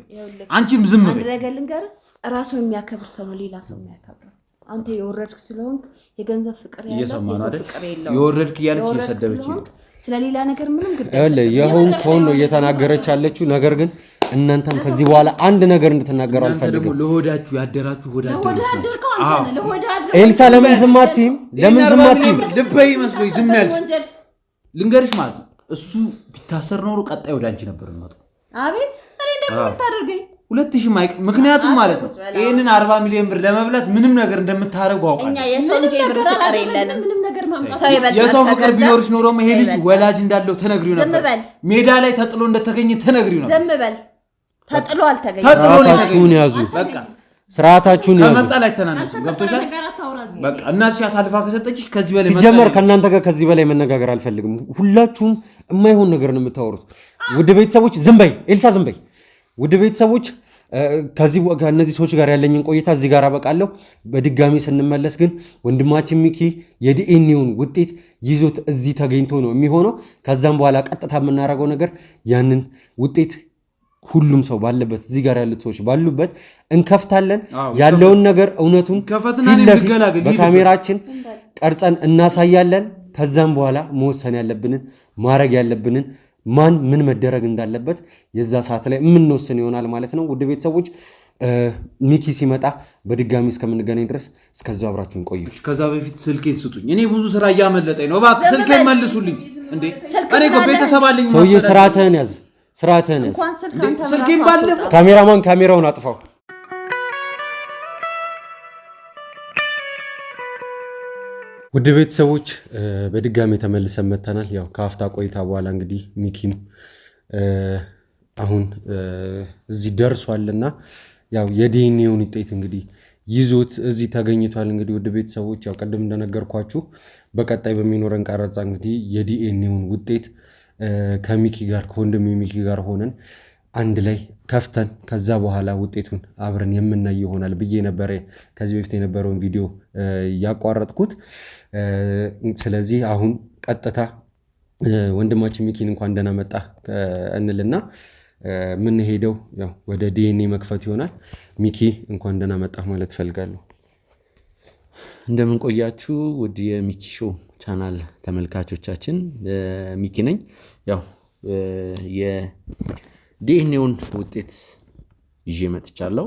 አንቺም ዝም በይ። አንድ ነገር ልንገርህ፣ ራሱን የሚያከብር ሰው ነው ሌላ ሰው የሚያከብረው። አንተ የወረድክ ስለሆንክ የገንዘብ ፍቅር ያለው የሰው ፍቅር የለውም። የወረድክ እያለች እየሰደበች ነው። ስለሌላ ነገር ምንም ግድ የሆን ከሆነ ነው እየተናገረች ያለችው። ነገር ግን እናንተም ከዚህ በኋላ አንድ ነገር እንድትናገሩ አልፈልግም። ለሆዳችሁ ያደራችሁ ኤልሳ፣ ለምን ዝም አትይም? ለምን ዝም አትይም? ልበይ መስሎኝ ዝም ያልሽ ልንገርሽ ማለት ነው። እሱ ቢታሰር ኖሮ ቀጣይ ወደ አንቺ ነበር የምመጣው። አቤት እኔ ደግሞ ልታደርገኝ 2000 ማይክ ምክንያቱም ማለት ነው ይሄንን 40 ሚሊዮን ብር ለመብላት ምንም ነገር እንደምታረጉ አውቃለሁ። እኛ የሰው እንጂ ብር ፍቅር የለንም። ምንም ነገር የሰው ፍቅር ቢኖርሽ ኖሮ ይሄ ልጅ ወላጅ እንዳለው ተነግሪው ነበር። ሜዳ ላይ ተጥሎ እንደተገኘ ተነግሪው ነበር። ዝም በል። ተጥሎ አልተገኘ። ስርዓታችሁን ያዙ። በቃ ስርዓታችሁን ያዙ። ከመጣ ላይ ተናነሱ። ገብቶሻል? በቃ እናትሽ አሳልፋ ከሰጠችሽ ከዚህ በላይ ሲጀመር ከእናንተ ጋር ከዚህ በላይ መነጋገር አልፈልግም። ሁላችሁም የማይሆን ነገር ነው የምታወሩት። ውድ ቤተሰቦች ዝም በይ ኤልሳ፣ ዝም በይ። ውድ ቤተሰቦች ከእነዚህ ሰዎች ጋር ያለኝን ቆይታ እዚህ ጋር አበቃለሁ። በድጋሚ ስንመለስ ግን ወንድማችን ሚኪ የዲኤንኤውን ውጤት ይዞት እዚህ ተገኝቶ ነው የሚሆነው። ከዛም በኋላ ቀጥታ የምናደርገው ነገር ያንን ውጤት ሁሉም ሰው ባለበት እዚህ ጋር ያሉት ሰዎች ባሉበት እንከፍታለን። ያለውን ነገር እውነቱን ፊት ለፊት በካሜራችን ቀርጸን እናሳያለን። ከዛም በኋላ መወሰን ያለብንን ማድረግ ያለብንን ማን ምን መደረግ እንዳለበት የዛ ሰዓት ላይ የምንወስን ይሆናል ማለት ነው። ውድ ቤተሰቦች ሚኪ ሲመጣ በድጋሚ እስከምንገናኝ ድረስ እስከዛው አብራችሁን ቆዩ። ከዛ በፊት ስልኬን ስጡኝ። እኔ ብዙ ስራ እያመለጠኝ ነው። እባክህ ስልኬን መልሱልኝ። እንዴ እኔ እኮ ቤተሰብ አለኝ። ሰውዬ ስርዓትህን ያዝ፣ ስርዓትህን ያዝ። ስልኬን ባለፈው ካሜራማን ካሜራውን አጥፋው። ውድ ቤተሰቦች በድጋሚ ተመልሰን መተናል። ያው ከአፍታ ቆይታ በኋላ እንግዲህ ሚኪም አሁን እዚህ ደርሷልና ያው የዲኤንኤውን ውጤት እንግዲህ ይዞት እዚህ ተገኝቷል። እንግዲህ ውድ ቤተሰቦች ያው ቀደም እንደነገርኳችሁ በቀጣይ በሚኖረን ቀረጻ እንግዲህ የዲኤንኤውን ውጤት ከሚኪ ጋር ከወንድም ሚኪ ጋር ሆነን አንድ ላይ ከፍተን ከዛ በኋላ ውጤቱን አብረን የምናይ ይሆናል ብዬ ነበረ ከዚህ በፊት የነበረውን ቪዲዮ ያቋረጥኩት። ስለዚህ አሁን ቀጥታ ወንድማችን ሚኪን እንኳን ደህና መጣ እንልና ምን ሄደው ያው ወደ ዲኤንኤ መክፈት ይሆናል። ሚኪ እንኳን ደህና መጣ ማለት ፈልጋለሁ። እንደምን ቆያችሁ ውድ የሚኪ ሾው ቻናል ተመልካቾቻችን፣ ሚኪ ነኝ። ያው የዲኤንኤውን ውጤት ይዤ መጥቻለሁ።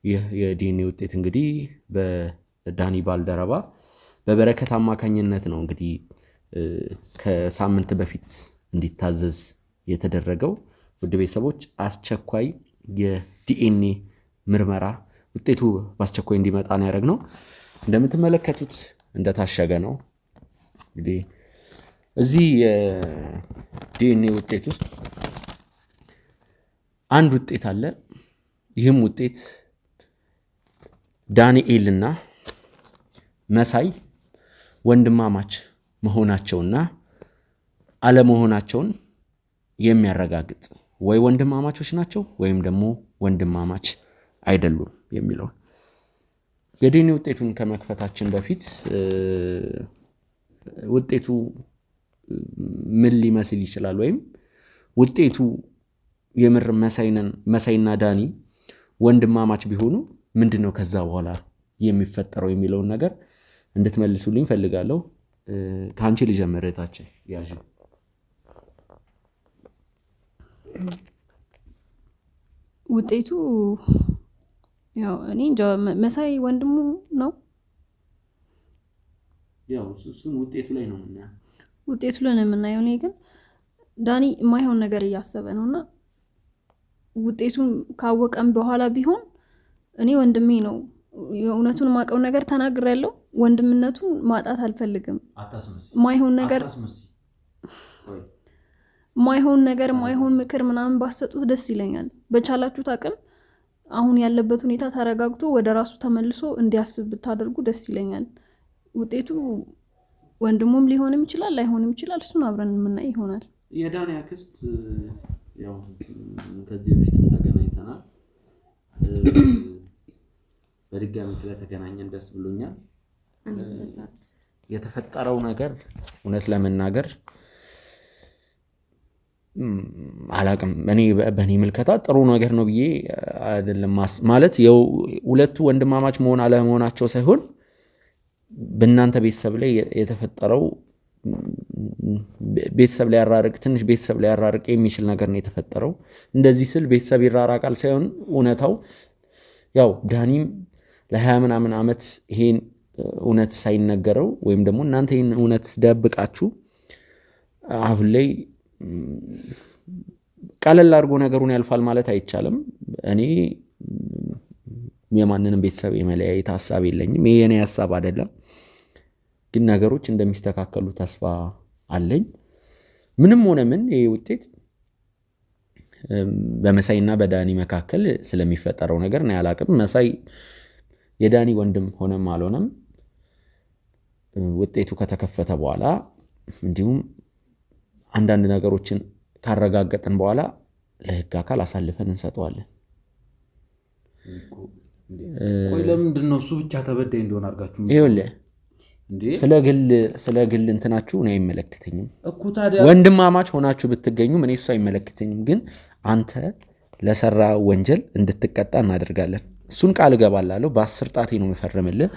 ይህ የዲኤንኤ ውጤት እንግዲህ ዳኒ ባልደረባ በበረከት አማካኝነት ነው እንግዲህ ከሳምንት በፊት እንዲታዘዝ የተደረገው። ውድ ቤተሰቦች አስቸኳይ የዲኤንኤ ምርመራ ውጤቱ በአስቸኳይ እንዲመጣ ነው ያደረግነው። እንደምትመለከቱት እንደታሸገ ነው። እንግዲህ እዚህ የዲኤንኤ ውጤት ውስጥ አንድ ውጤት አለ። ይህም ውጤት ዳንኤልና መሳይ ወንድማማች መሆናቸውና አለመሆናቸውን የሚያረጋግጥ ወይ ወንድማማቾች ናቸው ወይም ደግሞ ወንድማማች አይደሉም የሚለው የዲኤንኤ ውጤቱን ከመክፈታችን በፊት ውጤቱ ምን ሊመስል ይችላል ወይም ውጤቱ የምር መሳይና ዳኒ ወንድማማች ቢሆኑ ምንድነው ከዛ በኋላ የሚፈጠረው የሚለውን ነገር እንድትመልሱልኝ ፈልጋለሁ። ካንቺ ልጀምር እህታችን ያዥ። ውጤቱ ያው እኔ እንጃ መሳይ ወንድሙ ነው። ያው እሱም ውጤቱ ላይ ነው የምናየው። እኔ ግን ዳኒ የማይሆን ነገር እያሰበ ነውና ውጤቱን ካወቀም በኋላ ቢሆን እኔ ወንድሜ ነው የእውነቱን ማቀው ነገር ተናግሬያለሁ። ወንድምነቱን ማጣት አልፈልግም። ማይሆን ነገር ማይሆን ምክር ምናምን ባሰጡት ደስ ይለኛል። በቻላችሁት አቅም አሁን ያለበት ሁኔታ ተረጋግቶ ወደ ራሱ ተመልሶ እንዲያስብ ብታደርጉ ደስ ይለኛል። ውጤቱ ወንድሙም ሊሆንም ይችላል ላይሆንም ይችላል። እሱን አብረን የምናይ ይሆናል። የዳኒ አክስት ያው ከዚህ በፊት ተገናኝተናል። በድጋሚ ስለተገናኘን ደስ ብሎኛል። የተፈጠረው ነገር እውነት ለመናገር አላቅም። በእኔ ምልከታ ጥሩ ነገር ነው ብዬ አይደለም ማለት ሁለቱ ወንድማማች መሆን አለመሆናቸው ሳይሆን በእናንተ ቤተሰብ ላይ የተፈጠረው ትንሽ ቤተሰብ ላይ ያራርቅ የሚችል ነገር ነው የተፈጠረው። እንደዚህ ስል ቤተሰብ ይራራቃል ሳይሆን እውነታው ያው ዳኒም ለ20 ምናምን ዓመት ይሄን እውነት ሳይነገረው ወይም ደግሞ እናንተ ይሄን እውነት ደብቃችሁ አሁን ላይ ቀለል አድርጎ ነገሩን ያልፋል ማለት አይቻልም። እኔ የማንንም ቤተሰብ የመለያየት ሐሳብ የለኝም። ይሄ የኔ ሐሳብ አይደለም፣ ግን ነገሮች እንደሚስተካከሉ ተስፋ አለኝ። ምንም ሆነ ምን ይሄ ውጤት በመሳይና በዳኒ መካከል ስለሚፈጠረው ነገር ነው ያላቅም። መሳይ የዳኒ ወንድም ሆነም አልሆነም ውጤቱ ከተከፈተ በኋላ እንዲሁም አንዳንድ ነገሮችን ካረጋገጥን በኋላ ለህግ አካል አሳልፈን እንሰጠዋለን። ቆይ ለምንድን ነው እሱ ብቻ ተበዳይ እንደሆነ አድርጋችሁ? ይኸውልህ ስለ ግል እንትናችሁ እኔ አይመለከተኝም። ወንድማማች ሆናችሁ ብትገኙ እኔ እሱ አይመለከተኝም። ግን አንተ ለሰራ ወንጀል እንድትቀጣ እናደርጋለን። እሱን ቃል እገባላለሁ። በ10 ጣቴ ነው የምፈርምልህ።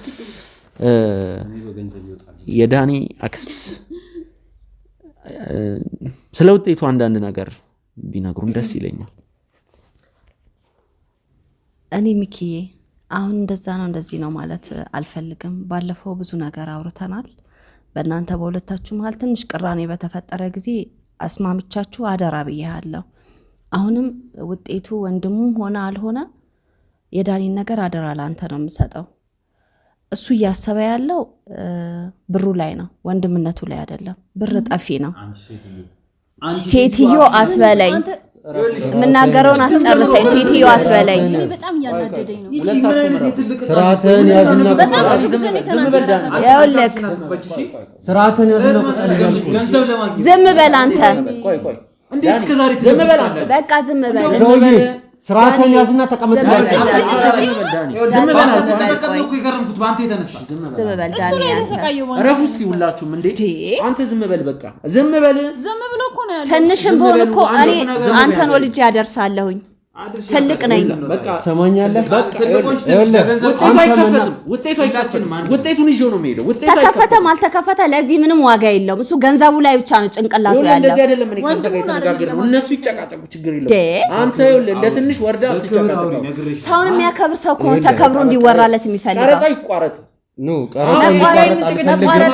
የዳኒ አክስት ስለ ውጤቱ አንዳንድ ነገር ቢነግሩን ደስ ይለኛል። እኔ ሚኪዬ አሁን እንደዛ ነው እንደዚህ ነው ማለት አልፈልግም። ባለፈው ብዙ ነገር አውርተናል። በእናንተ በሁለታችሁ መሃል ትንሽ ቅራኔ በተፈጠረ ጊዜ አስማምቻችሁ አደራ ብያለሁ። አሁንም ውጤቱ ወንድሙም ሆነ አልሆነ የዳኒን ነገር አደራ ላንተ ነው የምሰጠው። እሱ እያሰበ ያለው ብሩ ላይ ነው፣ ወንድምነቱ ላይ አይደለም። ብር ጠፊ ነው። ሴትዮ አትበለኝ፣ የምናገረውን አስጨርሰኝ። ሴትዮ አትበለኝ። በጣም ያናደደኝ ነው። ስራተን ያዝና ያውልክ ስራተን ያዝና ዝም በል አንተ። እንዴት እስከዛሬ ትዘምበላለ? በቃ ዝም በል ሰውዬ። ስራተን ያዝና ተቀመጥ። ዝም በል ዳኒ። እሱ ነው የተሰቃየው ማለት ነው። ረፉ እስቲ ሁላችሁም እንዴ! አንተ ዝም በል በቃ ዝም በል። ዝም ብሎ እኮ ነው ያለው። ትንሽም ቢሆን እኮ እኔ አንተን ወልጄ ያደርሳለሁኝ። ትልቅ ነኝ። በቃ ሰማኛለህ። ውጤቱን ይዤው ነው የሚሄደው። ተከፈተም አልተከፈተ ለዚህ ምንም ዋጋ የለውም። እሱ ገንዘቡ ላይ ብቻ ነው ጭንቅላቱ ያለው። እንደዚህ አይደለም። እኔ ካንተ ጋር የተነጋገርነው እነሱ ይጨቃጨቁ ችግር የለውም። አንተ ይኸውልህ እንደ ትንሽ ወርዳ አትጨቃጨቁ። ሰውን የሚያከብር ሰው ከሆነ ተከብሮ እንዲወራለት የሚፈልገው ቀረጻ ይቋረጥ። ኖ ቀረጻው እንዲቋረጥ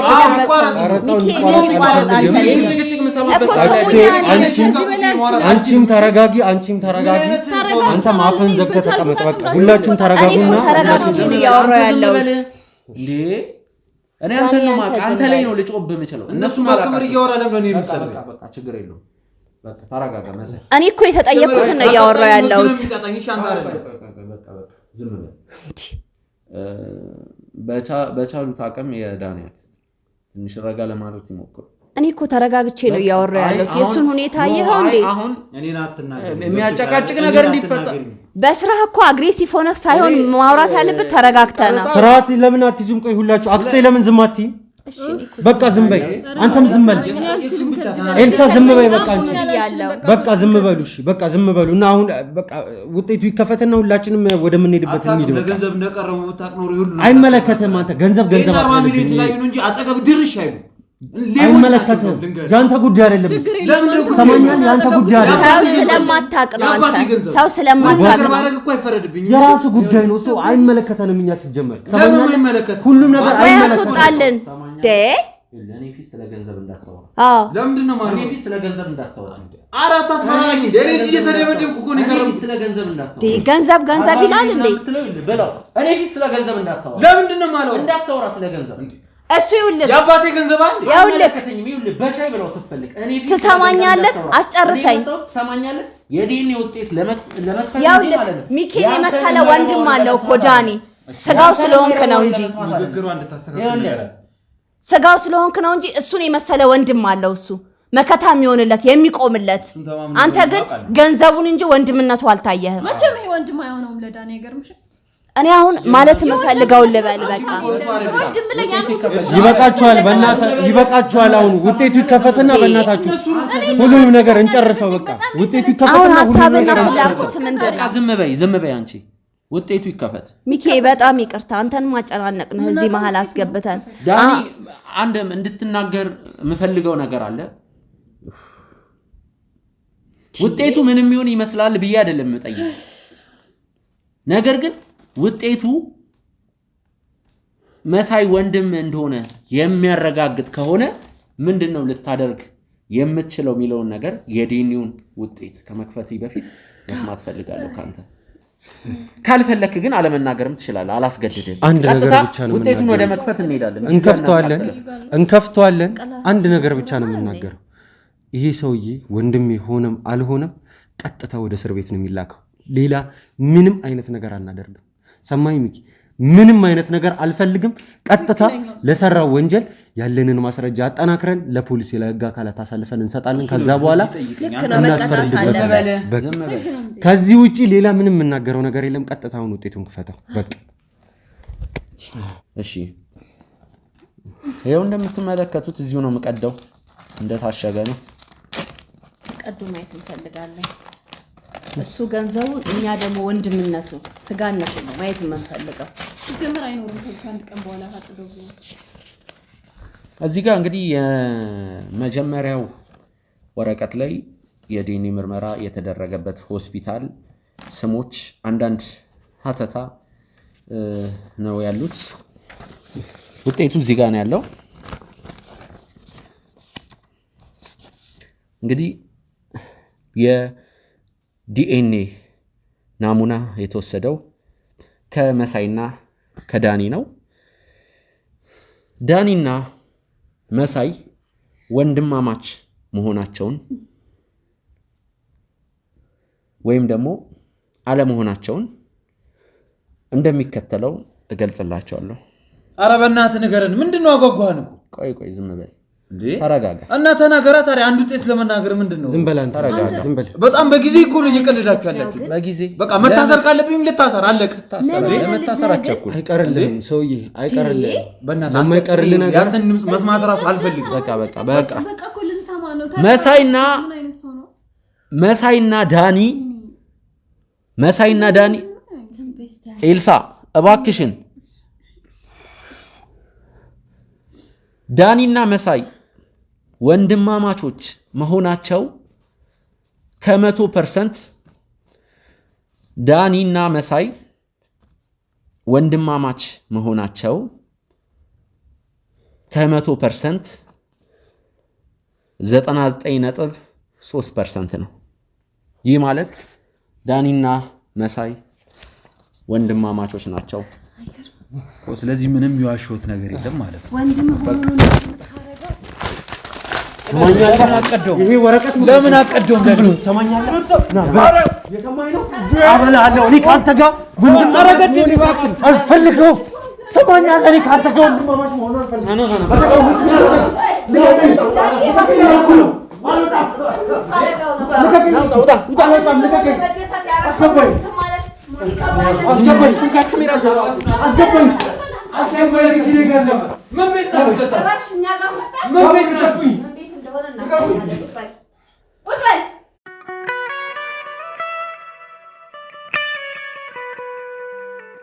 አንቺም ተረጋጊ። አንተም አፍህን ዘግተህ ተቀመጥ። በቃ ሁላችሁም ተረጋጉና ተረጋግቼ ነው እያወራሁ ያለሁት እንዴ። እኔ አንተ ላይ ነው ልጮብህ የምችለው። እነሱ ማክበር እያወራ ለምን ነው የሚሰማው? በቃ ችግር የለውም። በቃ ተረጋጋ። መሰለኝ እኔ እኮ የተጠየቅኩትን ነው እያወራሁ ያለሁት። ዝም በል። በቻሉት አቅም የዳኒ አክስት ትንሽ ረጋ ለማለት ይሞክሩ። እኔ እኮ ተረጋግቼ ነው እያወራሁ ያለሁት። የእሱን ሁኔታ ይኸው እንዴ። አሁን እኔን አትናገር። የሚያጨቃጭቅ ነገር እንዲፈጠር በስራህ እኮ አግሬሲቭ ሆነህ ሳይሆን ማውራት ያለብህ ተረጋግተህ ነው። ስርዓት ለምን አትይዙም? ቆይ ሁላችሁ አክስቴ ለምን ዝም አትይም? በቃ ዝም በይ። አንተም ዝም በል። ኤልሳ ዝም በይ። በቃ አንቺ በቃ ዝም በሉ። እሺ በቃ ዝም በሉ እና አሁን በቃ ውጤቱ ይከፈትና ሁላችንም ወደምንሄድበት እንሂድ። በቃ ገንዘብ እንደቀረው ታቅኖር ይሁን አይመለከትም። አንተ ገንዘብ አጥተህ ስላዩ ነው እንጂ አጠገብ ድርሽ አይሉ አይመለከትም። ያንተ ጉዳይ አይደለም። ሰማኛል። ያንተ ጉዳይ አይደለም። ሰው ስለማታውቅ ነው። አንተ ሰው ስለማታውቅ ነው። ማድረግ እኮ አይፈረድብኝ። የራሱ ጉዳይ ነው። ሰው አይመለከተንም። እኛ ሲጀመር ሰማኛል። ሁሉም ነገር አይመለከትም። ለኔ ፊት ስለ ገንዘብ እንዳታወራ። ለምንድን ነው ማለት? ለኔ ፊት ስለ ገንዘብ እንዳታወራ። አራት አስፈራራኝ። ለኔ እዚህ እየተደበደብኩ እኮ ነው የቀረብኩት። ስለ ገንዘብ እንዳታወራ። ገንዘብ ይላል እንዴ? በለው። እኔ ፊት ስለ ገንዘብ እንዳታወራ። ለምንድን ነው ማለት? እንዳታወራ ስለ ገንዘብ። እሱ ይኸውልህ የአባቴ ገንዘብ አለ። ይኸውልህ በሻይ ብለው ስትፈልግ እኔ ፊት ትሰማኛለህ? አስጨርሰኝ። ትሰማኛለህ? የዲኤንኤ ውጤት ለመክፈል ይኸውልህ ሚኬን የመሰለ ወንድም አለው እኮ ዳኒ። ስጋው ስለሆንክ ነው እንጂ ንግግሯ እንድታስተካክል ያላት ስጋው ስለሆንክ ነው እንጂ እሱን የመሰለ ወንድም አለው። እሱ መከታ የሚሆንለት የሚቆምለት። አንተ ግን ገንዘቡን እንጂ ወንድምነቱ አልታየህም። መቼም ይሄ ወንድም አይሆነውም ለዳኒ። አይገርምሽም? እኔ አሁን ማለት የምፈልገው ልበል። በቃ ይበቃችኋል። ይበቃችኋል። አሁን ውጤቱ ይከፈትና በእናታችሁ ሁሉንም ነገር እንጨርሰው። በቃ ውጤቱ ይከፈትና አሁን ሐሳብና ፍላጎት ምንድን ነው? ዝም በይ አንቺ። ውጤቱ ይከፈት። ሚኬ በጣም ይቅርታ፣ አንተን ማጨናነቅንህ እዚህ መሀል አስገብተን። ዳኒ አንድ እንድትናገር የምፈልገው ነገር አለ። ውጤቱ ምንም ይሁን ይመስላል ብዬ አይደለም የምጠይቅ። ነገር ግን ውጤቱ መሳይ ወንድም እንደሆነ የሚያረጋግጥ ከሆነ ምንድነው ልታደርግ የምትችለው የሚለውን ነገር የዲኤንኤውን ውጤት ከመክፈት በፊት መስማት ፈልጋለሁ ካንተ። ካልፈለክ ግን አለመናገርም ትችላለህ። አላስገድድም። አንድ ነገር ብቻ ነው ውጤቱን ወደ መክፈት እንሄዳለን። እንከፍተዋለን። አንድ ነገር ብቻ ነው የምናገረው። ይሄ ሰውዬ ወንድሜ ሆነም አልሆነም ቀጥታ ወደ እስር ቤት ነው የሚላከው። ሌላ ምንም አይነት ነገር አናደርግም። ሰማኝ ሚኪ? ምንም አይነት ነገር አልፈልግም። ቀጥታ ለሰራው ወንጀል ያለንን ማስረጃ አጠናክረን ለፖሊስ ለህግ አካላት አሳልፈን እንሰጣለን። ከዛ በኋላ እናስፈርድበታለን። ከዚህ ውጪ ሌላ ምንም የምናገረው ነገር የለም። ቀጥታውን ውጤቱን ክፈተው በቃ። እሺ ይሄው እንደምትመለከቱት እዚሁ ነው የምቀደው። እንደታሸገ ነው። ቀዱ ማየት እንፈልጋለን። እሱ ገንዘቡን፣ እኛ ደግሞ ወንድምነቱ ስጋነቱ ነው ማየት የምንፈልገው። ጀመር አይኖርም ከአንድ ቀን በኋላ አጥደው። እዚህ ጋር እንግዲህ የመጀመሪያው ወረቀት ላይ የዲኤንኤ ምርመራ የተደረገበት ሆስፒታል ስሞች፣ አንዳንድ ሀተታ ነው ያሉት። ውጤቱ እዚህ ጋር ነው ያለው። እንግዲህ የዲኤንኤ ናሙና የተወሰደው ከመሳይና ከዳኒ ነው። ዳኒና መሳይ ወንድማማች መሆናቸውን ወይም ደግሞ አለመሆናቸውን እንደሚከተለው እገልጽላቸዋለሁ። ኧረ በእናትህ ንገረን። ምንድነው አጓጓህን? ቆይ ዝም በል ተረጋጋ እና ተናገራ። ታዲያ አንድ ውጤት ለመናገር ምንድነው? ዝም በል አንተ ተረጋጋ። ዝም በል። በጣም በጊዜ እኮ ነው እየቀለዳችሁ ያላችሁ። በጊዜ በቃ መታሰር ካለብኝ ልታሰር። አለቅ። ለመታሰር አትቸኩል። አይቀርልህም ሰውዬ፣ አይቀርልህም። በእናትህ የማይቀርልህ ነገር ያንተን ድምፅ መስማት እራሱ አልፈልግም። በቃ እኮ ልንሰማ ነው። መሳይና ዳኒ ኤልሳ እባክሽን፣ ዳኒና መሳይ ወንድማማቾች መሆናቸው 100% ዳኒና መሳይ ወንድማማች መሆናቸው ከ100% 99.3% ነው። ይህ ማለት ዳኒና መሳይ ወንድማማቾች ናቸው። ስለዚህ ምንም የዋሸሁት ነገር የለም ማለት ነው። ወንድም ሆኖ ይሄ ወረቀት ለምን አቀደውም? ለምን ሰማኛለህ? የሰማኝ ነው አበላለሁ። እኔ ካንተ ጋር ወንድም ወረቀት ሊባክል አልፈልገው። ሰማኛለህ? እኔ ካንተ ጋር ወንድም ማለት ሆኖ አልፈልገው። አስገባኝ